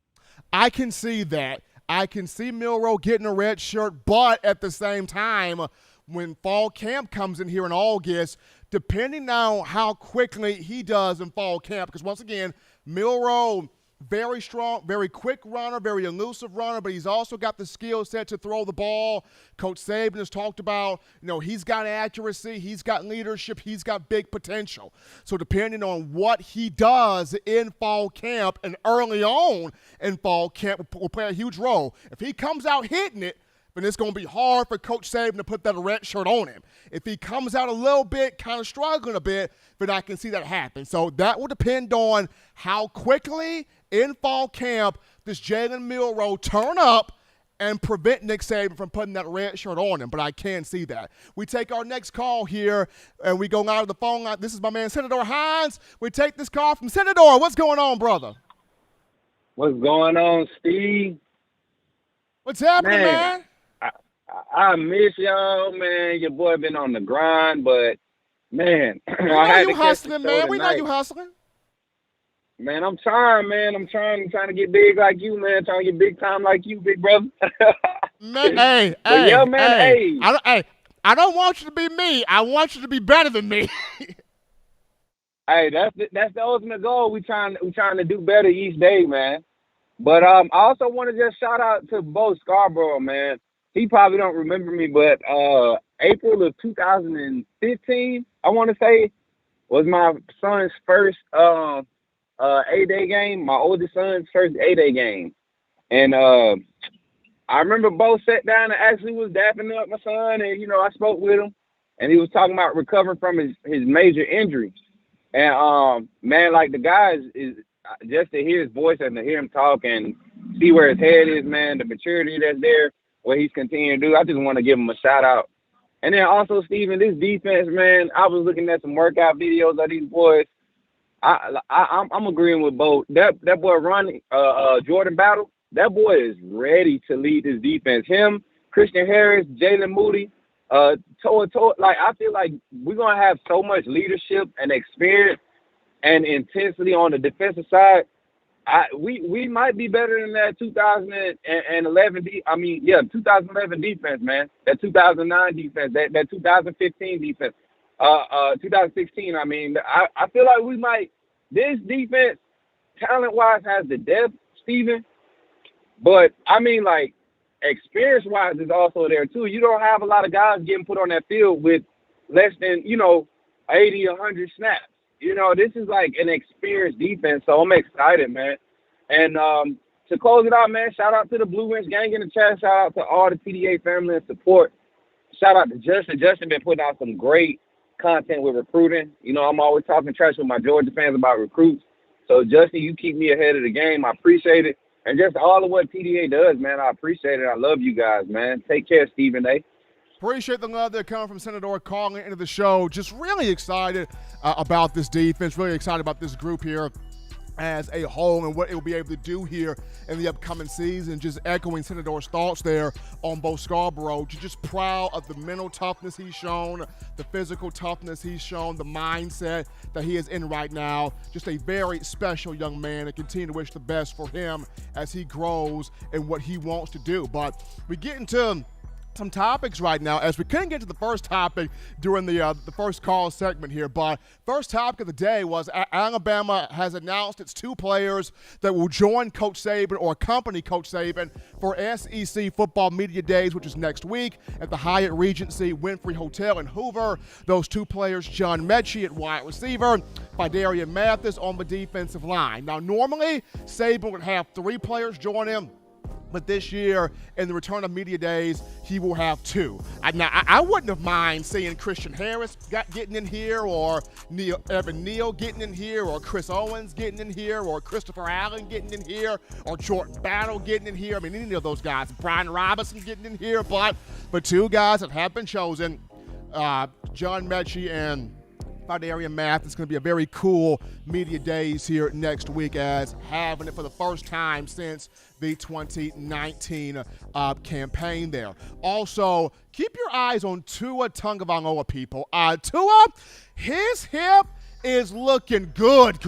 I can see that. I can see Milroe getting a red shirt, but at the same time, when fall camp comes in here in August, depending on how quickly he does in fall camp, because once again, Milroe, very strong, very quick runner, very elusive runner, but he's also got the skill set to throw the ball. Coach Saban has talked about, he's got accuracy, he's got leadership, he's got big potential. So depending on what he does in fall camp and early on in fall camp will play a huge role. If he comes out hitting it, then it's going to be hard for Coach Saban to put that red shirt on him. If he comes out a little bit, kind of struggling a bit, then I can see that happen. So that will depend on how quickly in fall camp does Jalen Milroe turn up and prevent Nick Saban from putting that red shirt on him. But I can see that. We take our next call here, and we go out of the phone line. This is my man, Senator Hines. We take this call from Senator. What's going on, brother? What's going on, Steve? What's happening, man? I miss y'all, man. Your boy been on the grind, but, man. We know you hustling, man. We know you hustling. Man, I'm trying, man. I'm trying to get big like you, man. Trying to get big time like you, big brother. Man, hey. I don't want you to be me. I want you to be better than me. Hey, that's the ultimate goal. We trying to do better each day, man. But I also want to just shout out to Bo Scarborough, man. He probably don't remember me, but April of 2015, I want to say, was my son's first A-Day game, my oldest son's first A-Day game. And I remember Bo sat down and actually was dapping up my son, and, I spoke with him, and he was talking about recovering from his major injuries. And, man, like the guys is just to hear his voice and to hear him talk and see where his head is, man, the maturity that's there, what he's continuing to do. I just want to give him a shout out. And then also, Steven, this defense, man, I was looking at some workout videos of these boys. I'm agreeing with Bo. That boy Ronnie, Jordan Battle, that boy is ready to lead this defense. Him, Christian Harris, Jalen Moody, like I feel like we're gonna have so much leadership and experience and intensity on the defensive side. We might be better than that 2011 2011 defense, man. That 2009 defense, that 2015 defense, 2016. I mean, I feel like we might. This defense, talent-wise, has the depth, Steven. But I mean, like, experience-wise is also there too. You don't have a lot of guys getting put on that field with less than 80, 100 snaps. This is like an experienced defense, so I'm excited, man. And to close it out, man, shout out to the Blue Rinse gang in the chat. Shout out to all the TDA family and support. Shout out to Justin. Justin been putting out some great content with recruiting. You know, I'm always talking trash with my Georgia fans about recruits. So, Justin, you keep me ahead of the game. I appreciate it. And just all of what TDA does, man, I appreciate it. I love you guys, man. Take care, Stephen A. Appreciate the love that coming from Senator calling into the show. Just really excited about this defense, really excited about this group here as a whole and what it will be able to do here in the upcoming season. Just echoing Senator's thoughts there on Bo Scarborough. Just proud of the mental toughness he's shown, the physical toughness he's shown, the mindset that he is in right now. Just a very special young man, and continue to wish the best for him as he grows and what he wants to do. But we get into some topics right now, as we couldn't get to the first topic during the first call segment here. But first topic of the day was Alabama has announced its 2 players that will join Coach Saban or accompany Coach Saban for SEC Football Media Days, which is next week at the Hyatt Regency Winfrey Hotel in Hoover. Those 2 players, John Mechie at wide receiver, Fidarian Mathis on the defensive line. Now, normally, Saban would have 3 players join him, but this year, in the return of media days, he will have 2. I wouldn't have mind seeing Christian Harris getting in here, or Evan Neal getting in here, or Chris Owens getting in here, or Christopher Allen getting in here, or Jordan Battle getting in here. I mean, any of those guys. Brian Robinson getting in here. But 2 guys that have been chosen, John Mechie and Fidarian Math. It's going to be a very cool media days here next week, as having it for the first time since the 2019 campaign there. Also, keep your eyes on Tua Tagovailoa, people. Tua, his hip is looking good.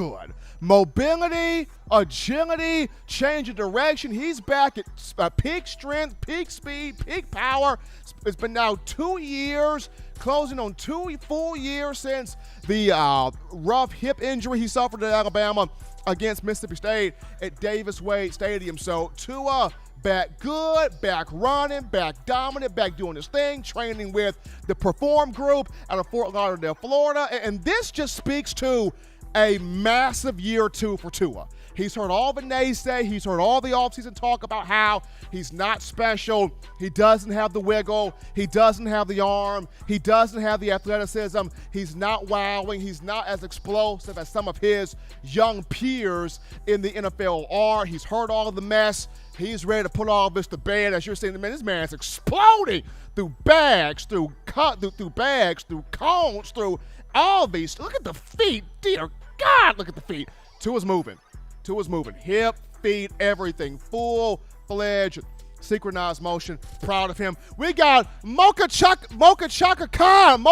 Mobility, agility, change of direction. He's back at peak strength, peak speed, peak power. It's been now 2 years, closing on 2 full years since the rough hip injury he suffered at Alabama against Mississippi State at Davis Wade Stadium. So Tua back good, back running, back dominant, back doing his thing, training with the Perform group out of Fort Lauderdale, Florida. And this just speaks to a massive year 2 for Tua. He's heard all the naysay. He's heard all the offseason talk about how he's not special. He doesn't have the wiggle. He doesn't have the arm. He doesn't have the athleticism. He's not wowing. He's not as explosive as some of his young peers in the NFL are. He's heard all of the mess. He's ready to put all of this to bed. As you're seeing, man, this man's exploding through bags, through bags, through cones, through all these. Look at the feet. Dear God, look at the feet. Tua's moving. Hip, feet, everything. Full-fledged, synchronized motion. Proud of him. We got Mocha Chaka Khan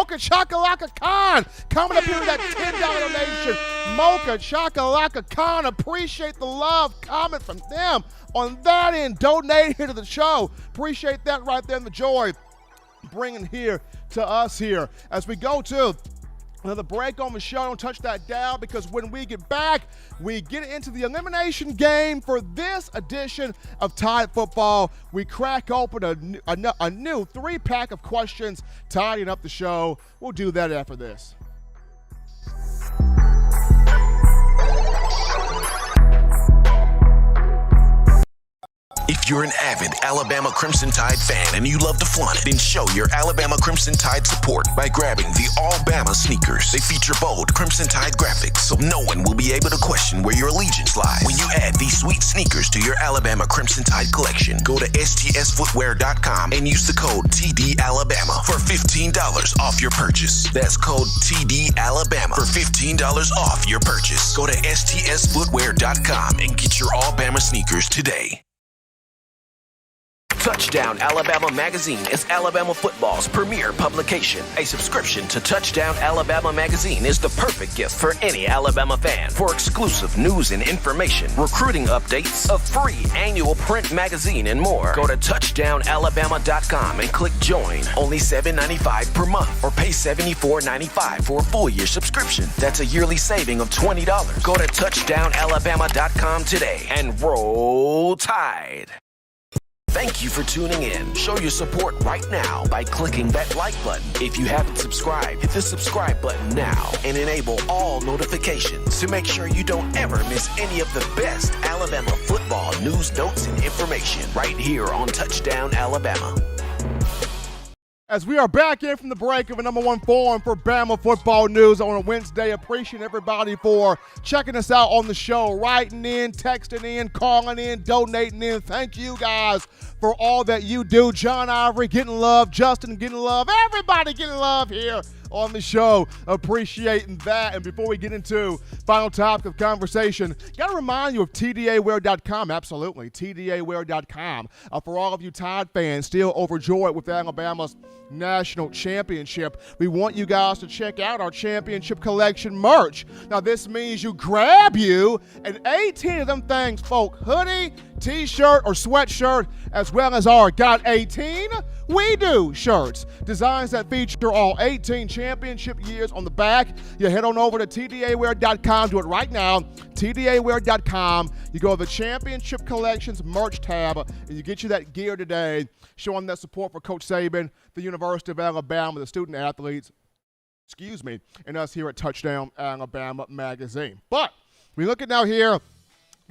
coming up here with that $10 donation. Mocha Chaka Khan. Appreciate the love coming from them on that end. Donate here to the show. Appreciate that right there, and the joy bringing here to us here as we go to another break on the show. Don't touch that dial, because when we get back, we get into the elimination game for this edition of Tide Football. We crack open a new 3-pack of questions, tidying up the show. We'll do that after this. If you're an avid Alabama Crimson Tide fan and you love to flaunt it, then show your Alabama Crimson Tide support by grabbing the All-Bama sneakers. They feature bold Crimson Tide graphics, so no one will be able to question where your allegiance lies. When you add these sweet sneakers to your Alabama Crimson Tide collection, go to stsfootwear.com and use the code TDAlabama for $15 off your purchase. That's code TDAlabama for $15 off your purchase. Go to stsfootwear.com and get your All-Bama sneakers today. Touchdown Alabama Magazine is Alabama football's premier publication. A subscription to Touchdown Alabama Magazine is the perfect gift for any Alabama fan. For exclusive news and information, recruiting updates, a free annual print magazine, and more, go to touchdownalabama.com and click join. Only $7.95 per month, or pay $74.95 for a full year subscription. That's a yearly saving of $20. Go to touchdownalabama.com today and roll Tide. Thank you for tuning in. Show your support right now by clicking that like button. If you haven't subscribed, hit the subscribe button now and enable all notifications to make sure you don't ever miss any of the best Alabama football news, notes, and information right here on Touchdown Alabama. As we are back in from the break of a number one forum for Bama football news on a Wednesday, appreciate everybody for checking us out on the show, writing in, texting in, calling in, donating in. Thank you guys for all that you do. John Ivory getting love, Justin getting love, everybody getting love here on the show. Appreciating that. And before we get into final topic of conversation, got to remind you of TDAwear.com. Absolutely, TDAwear.com. For all of you Tide fans still overjoyed with Alabama's national championship, we want you guys to check out our championship collection merch. Now, this means you grab you an 18 of them things, folk, hoodie, t-shirt, or sweatshirt, as well as our Got 18 We Do shirts. Designs that feature all 18 championship years on the back. You head on over to TDAwear.com. Do it right now. TDAwear.com. You go to the Championship Collections merch tab, and you get you that gear today, showing that support for Coach Saban, the University of Alabama, the student athletes, and us here at Touchdown Alabama Magazine. But we look at now here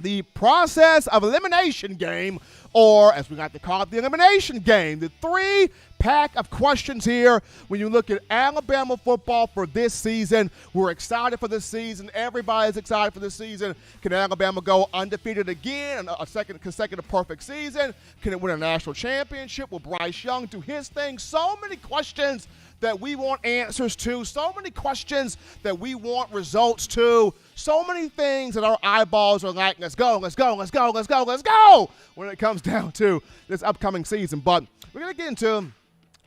the process of elimination game, or as we like to call it, the elimination game. The 3-pack of questions here when you look at Alabama football for this season. We're excited for this season. Everybody's excited for this season. Can Alabama go undefeated again, a second consecutive perfect season? Can it win a national championship? Will Bryce Young do his thing? So many questions that we want answers to, so many questions that we want results to, so many things that our eyeballs are like, let's go, let's go, let's go, let's go, let's go, when it comes down to this upcoming season. But we're going to get into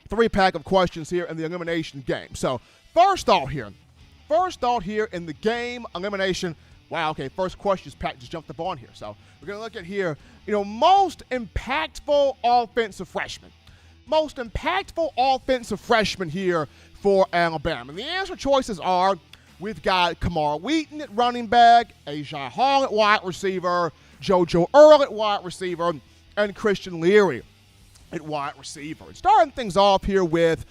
3-pack of questions here in the elimination game. So first thought here in the game elimination. Wow, okay, first question is Pat just jumped up on here. So we're going to look at here, most impactful offensive freshman. Most impactful offensive freshman here for Alabama. And the answer choices are, we've got Kamar Wheaton at running back, Aijha Hall at wide receiver, JoJo Earle at wide receiver, and Christian Leary at wide receiver. And starting things off here with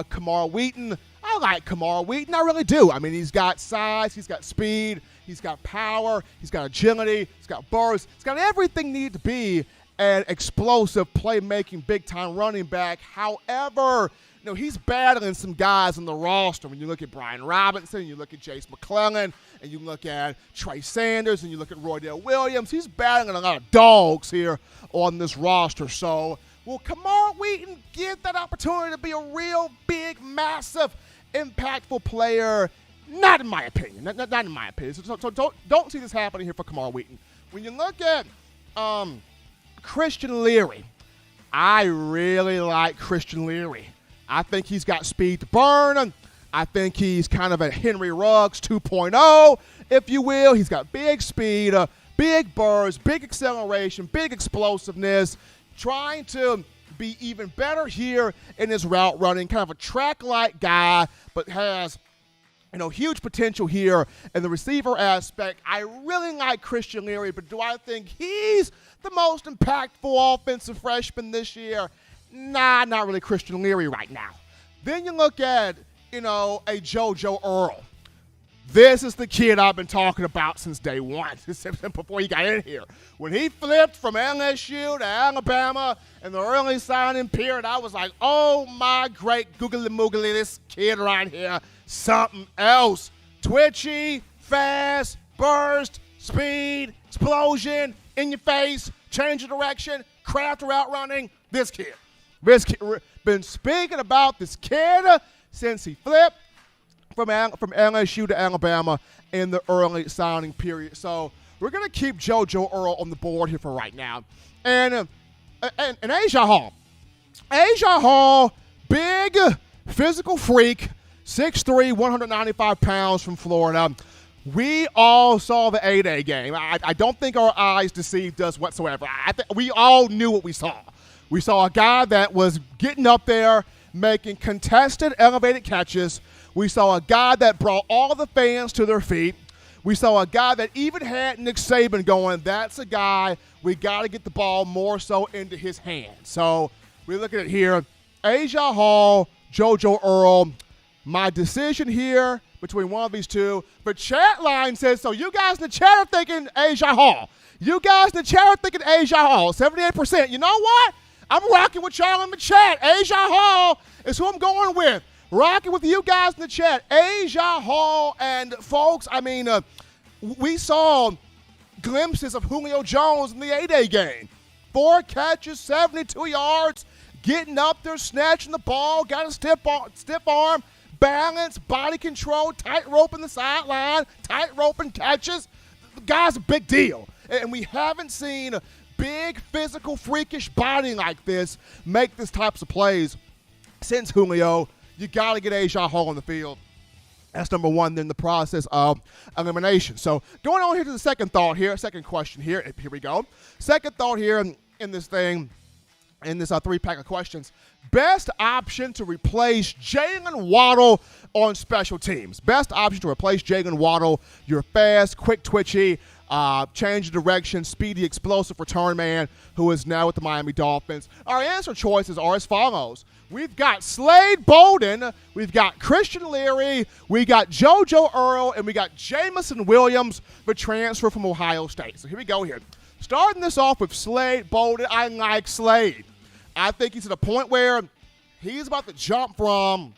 Kamar Wheaton. I like Kamar Wheaton, I really do. I mean, he's got size, he's got speed, he's got power, he's got agility, he's got burst, he's got everything needed to be an explosive, playmaking, big-time running back. However, he's battling some guys on the roster. When you look at Brian Robinson, you look at Jace McClellan, and you look at Trey Sanders, and you look at Roydell Williams, he's battling a lot of dogs here on this roster. So will Kamar Wheaton get that opportunity to be a real big, massive, impactful player? Not in my opinion. Not in my opinion. So don't see this happening here for Kamar Wheaton. When you look at Christian Leary, I really like Christian Leary. I think he's got speed to burn. I think he's kind of a Henry Ruggs 2.0, if you will. He's got big speed, big burst, big acceleration, big explosiveness, trying to be even better here in his route running, kind of a track-like guy, but has huge potential here in the receiver aspect. I really like Christian Leary, but do I think he's the most impactful offensive freshman this year? Nah, not really Christian Leary right now. Then you look at, a JoJo Earle. This is the kid I've been talking about since day one, before he got in here. When he flipped from LSU to Alabama in the early signing period, I was like, oh my great googly moogly, this kid right here, something else. Twitchy, fast, burst, speed, explosion, in your face, change of direction, craft route running. This kid. Been speaking about this kid since he flipped from LSU to Alabama in the early signing period. So we're going to keep JoJo Earle on the board here for right now. And Aijha Hall. Aijha Hall, big physical freak, 6'3", 195 pounds from Florida. We all saw the A-Day game. I don't think our eyes deceived us whatsoever. We all knew what we saw. We saw a guy that was getting up there, making contested, elevated catches. We saw a guy that brought all the fans to their feet. We saw a guy that even had Nick Saban going, that's a guy we got to get the ball more so into his hands. So we look at it here. Asia Hall, JoJo Earl. My decision here between one of these two. But chat line says, so you guys in the chat are thinking Asia Hall. You guys in the chat are thinking Asia Hall, 78%. You know what? I'm rocking with y'all in the chat. Asia Hall is who I'm going with. Rocking with you guys in the chat. Asia Hall. And, folks, I mean, we saw glimpses of Julio Jones in the A-Day game. 4 catches, 72 yards, getting up there, snatching the ball, got a stiff arm, balance, body control, tight rope in the sideline, tight rope and catches. The guy's a big deal. And we haven't seen a big, physical, freakish body like this make these types of plays since Julio. You got to get Asia Hall on the field. That's number one in the process of elimination. So going on here to the second thought here, second question here. Here we go. Second thought here in this thing, in this 3-pack of questions. Best option to replace Jalen Waddle on special teams. Best option to replace Jalen Waddle. You're fast, quick, twitchy, change of direction, speedy, explosive return man who is now with the Miami Dolphins. Our answer choices are as follows. We've got Slade Bolden, we've got Christian Leary, we got JoJo Earl, and we got Jamison Williams, the transfer from Ohio State. So here we go here. Starting this off with Slade Bolden, I like Slade. I think he's at a point where he's about to jump from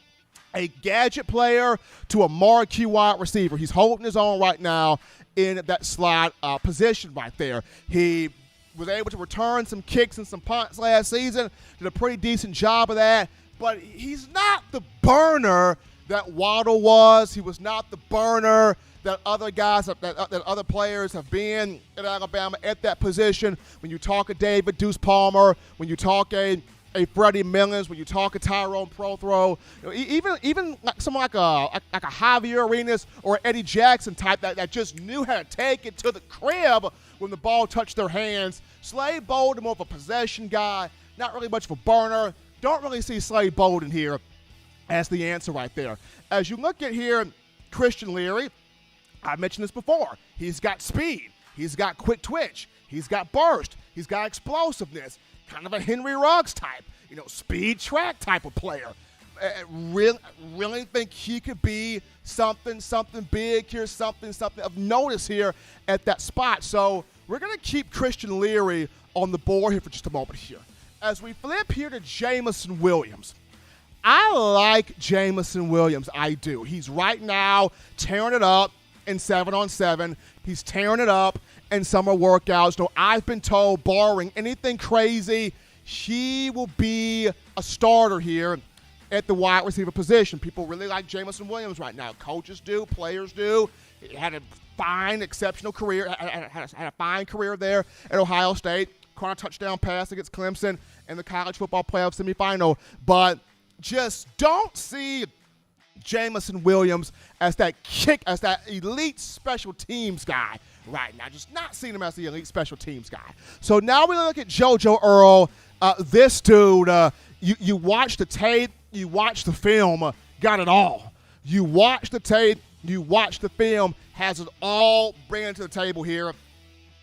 a gadget player to a marquee wide receiver. He's holding his own right now in that slot position right there. He was able to return some kicks and some punts last season, did a pretty decent job of that, but he's not the burner that Waddle was. He was not the burner that other guys, that other players have been at Alabama at that position. When you talk a David Deuce Palmer, when you talk a Freddie Millens, when you talk a Tyrone Prothro, even like someone like a Javier Arenas or Eddie Jackson type that just knew how to take it to the crib when the ball touched their hands. Slade Bolden, more of a possession guy, not really much of a burner. Don't really see Slade Bolden here as the answer right there. As you look at here, Christian Leary, I mentioned this before. He's got speed. He's got quick twitch. He's got burst. He's got explosiveness. Kind of a Henry Ruggs type, speed track type of player. Really think he could be something big here, something of notice here at that spot. So we're going to keep Christian Leary on the board here for just a moment here. As we flip here to Jamison Williams. I like Jamison Williams. I do. He's right now tearing it up in 7-on-7. He's tearing it up in summer workouts. No, I've been told, barring anything crazy, he will be a starter here at the wide receiver position. People really like Jamison Williams right now. Coaches do, players do. He had a fine, exceptional career, had a fine career there at Ohio State. Caught a touchdown pass against Clemson in the college football playoff semifinal. But just don't see Jamison Williams as that elite special teams guy right now. Just not seeing him as the elite special teams guy. So now we look at JoJo Earl. This dude, you watch the tape, you watch the film, got it all. You watch the tape, you watch the film, has it all bringing it to the table here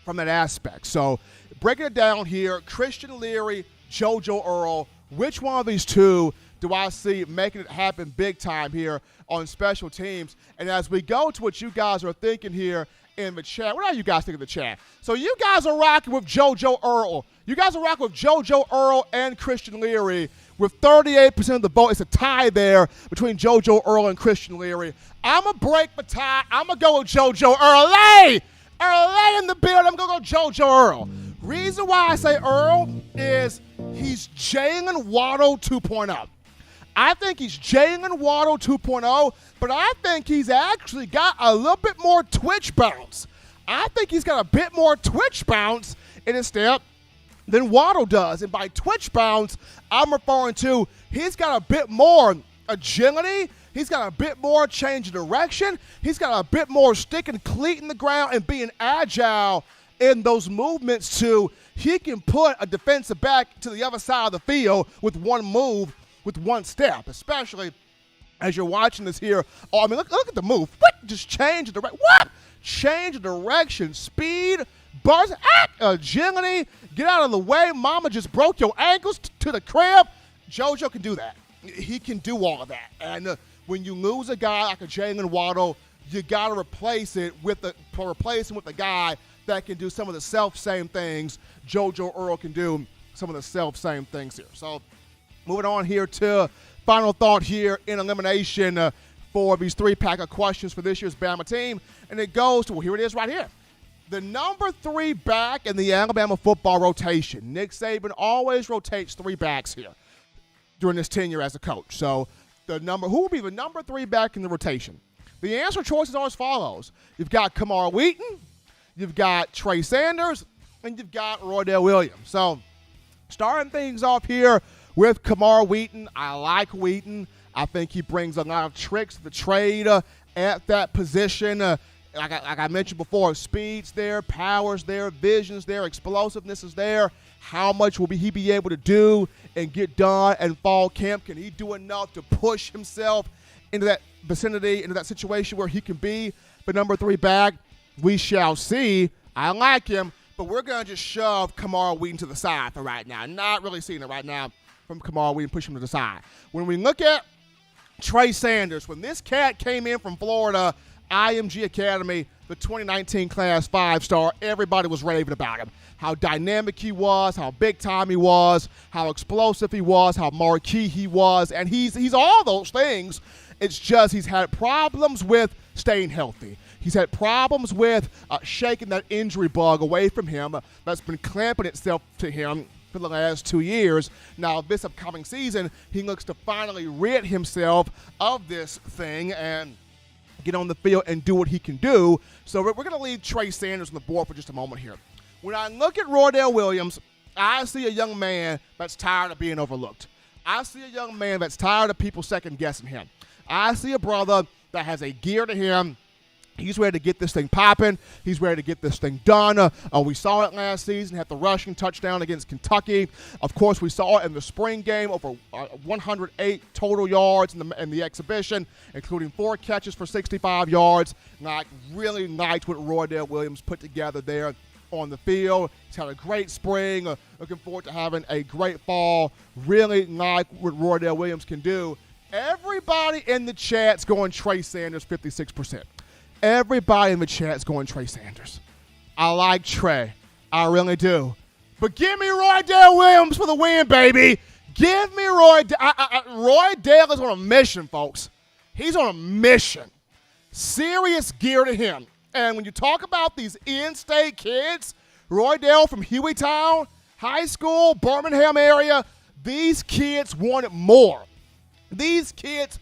from that aspect. So breaking it down here, Christian Leary, JoJo Earl, which one of these two do I see making it happen big time here on special teams? And as we go to what you guys are thinking here in the chat, what are you guys thinking in the chat? So you guys are rocking with JoJo Earl. You guys are rocking with JoJo Earl and Christian Leary with 38% of the vote. It's a tie there between JoJo Earl and Christian Leary. I'm going to break the tie. I'm going to go with JoJo Earl. Earl in the build. I'm going to go JoJo Earl. Reason why I say Earl is he's Jalen Waddle 2.0. I think he's Jalen Waddle 2.0, but I think he's actually got a little bit more twitch bounce. I think he's got a bit more twitch bounce in his step than Waddle does. And by twitch bounce, I'm referring to he's got a bit more agility. He's got a bit more change of direction. He's got a bit more sticking cleat in the ground and being agile in those movements too. He can put a defensive back to the other side of the field with one move, with one step, especially as you're watching this here. Oh, I mean, look at the move. What? Just change the direction. What? change of direction, speed, burst, agility, get out of the way. Mama just broke your ankles to the crib. JoJo can do that. He can do all of that. And when you lose a guy like a Jalen Waddle, you got to replace him with a guy that can do some of the self-same things JoJo Earl can do, some of the self-same things here. So moving on here to final thought here in elimination for these 3-pack of questions for this year's Bama team. And it goes to, well, here it is right here. The number 3 back in the Alabama football rotation. Nick Saban always rotates 3 backs here during his tenure as a coach. So who will be the number 3 back in the rotation? The answer choices are as follows. You've got Kamar Wheaton, you've got Trey Sanders, and you've got Roydell Williams. So starting things off here with Kamar Wheaton. I like Wheaton. I think he brings a lot of tricks to the trade at that position. Like I mentioned before, speed's there, power's there, vision's there, explosiveness is there. How much will he be able to do and get done in fall camp? Can he do enough to push himself into that vicinity, into that situation where he can be the number 3 back? We shall see. I like him, but we're going to just shove Kamar Wheaton to the side for right now. Not really seeing it right now from Kamar Wheaton, push him to the side. When we look at Trey Sanders, when this cat came in from Florida, IMG Academy, the 2019 class 5-star, everybody was raving about him. How dynamic he was, how big time he was, how explosive he was, how marquee he was, and he's all those things. It's just he's had problems with staying healthy. He's had problems with shaking that injury bug away from him that's been clamping itself to him for the last 2 years. Now, this upcoming season, he looks to finally rid himself of this thing and get on the field and do what he can do. So we're going to leave Trey Sanders on the board for just a moment here. When I look at Roydell Williams, I see a young man that's tired of being overlooked. I see a young man that's tired of people second-guessing him. I see a brother that has a gear to him. He's ready to get this thing popping. He's ready to get this thing done. We saw it last season, had the rushing touchdown against Kentucky. Of course, we saw it in the spring game, over 108 total yards in the exhibition, including 4 catches for 65 yards. And I really liked what Roydell Williams put together there on the field. He's had a great spring. Looking forward to having a great fall. Really like what Roydell Williams can do. Everybody in the chat's going Trey Sanders, 56%. Everybody in the chat's going Trey Sanders. I like Trey. I really do. But give me Roydell Williams for the win, baby. Give me Roydell. Roydell is on a mission, folks. He's on a mission. Serious gear to him. And when you talk about these in-state kids, Roydell from Hueytown High School, Birmingham area, these kids want it more. These kids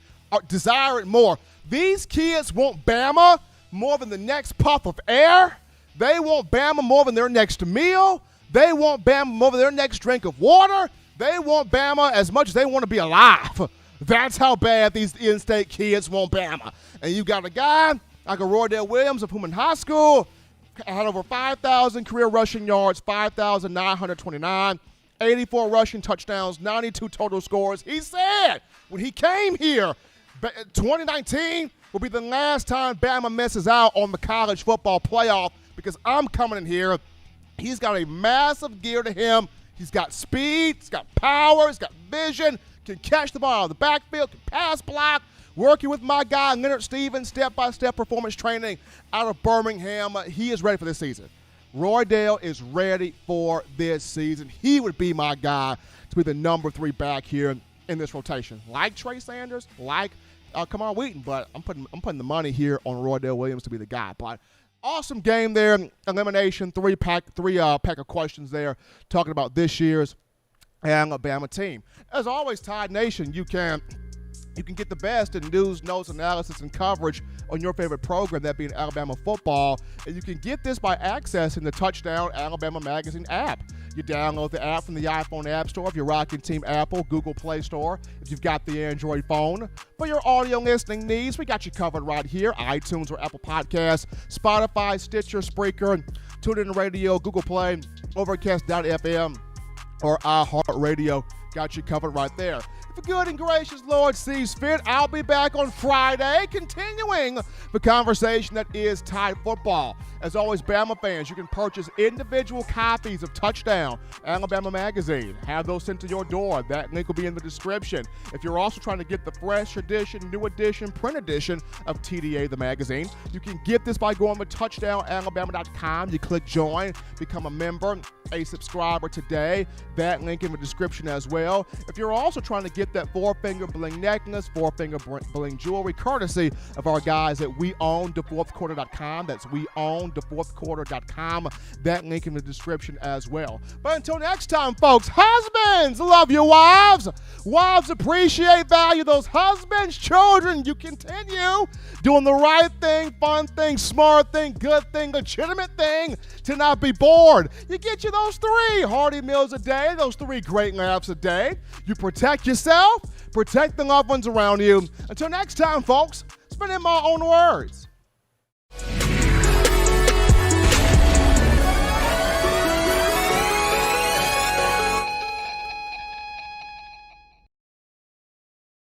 desire it more. These kids want Bama more than the next puff of air. They want Bama more than their next meal. They want Bama more than their next drink of water. They want Bama as much as they want to be alive. That's how bad these in-state kids want Bama. And you got a guy like a Roydell Williams, of whom in high school had over 5,000 career rushing yards, 5,929, 84 rushing touchdowns, 92 total scores. He said when he came here, 2019 will be the last time Bama misses out on the college football playoff because I'm coming in here. He's got a massive gear to him. He's got speed. He's got power. He's got vision. Can catch the ball out of the backfield. Can pass block. Working with my guy, Leonard Stevens, step-by-step performance training out of Birmingham. He is ready for this season. Roydell is ready for this season. He would be my guy to be the number 3 back here in this rotation. Like Trey Sanders, like Kamar Wheaton, but I'm putting the money here on Roydell Williams to be the guy. But awesome game there. Elimination, 3-pack of questions there talking about this year's Alabama team. As always, Tide Nation, you can get the best in news, notes, analysis, and coverage on your favorite program, that being Alabama football. And you can get this by accessing the Touchdown Alabama Magazine app. You download the app from the iPhone App Store if you're rocking Team Apple, Google Play Store if you've got the Android phone. For your audio listening needs, we got you covered right here. iTunes or Apple Podcasts, Spotify, Stitcher, Spreaker, TuneIn Radio, Google Play, Overcast.fm, or iHeartRadio. Got you covered right there. If the good and gracious Lord sees fit, I'll be back on Friday, continuing the conversation that is Tide football. As always, Bama fans, you can purchase individual copies of Touchdown, Alabama Magazine. Have those sent to your door. That link will be in the description. If you're also trying to get the fresh edition, new edition, print edition of TDA, the magazine, you can get this by going to touchdownalabama.com. You click join, become a member, a subscriber today. That link in the description as well. If you're also trying to get that four-finger bling necklace, four-finger bling jewelry, courtesy of our guys at weownthefourthquarter.com. That's weownthefourthquarter.com. That link in the description as well. But until next time, folks, husbands, love your wives. Wives appreciate, value those husbands. Children, you continue doing the right thing, fun thing, smart thing, good thing, legitimate thing to not be bored. You get you those 3 hearty meals a day, those 3 great laughs a day. You protect yourself, protect the loved ones around you. Until next time, folks, it's been in my own words.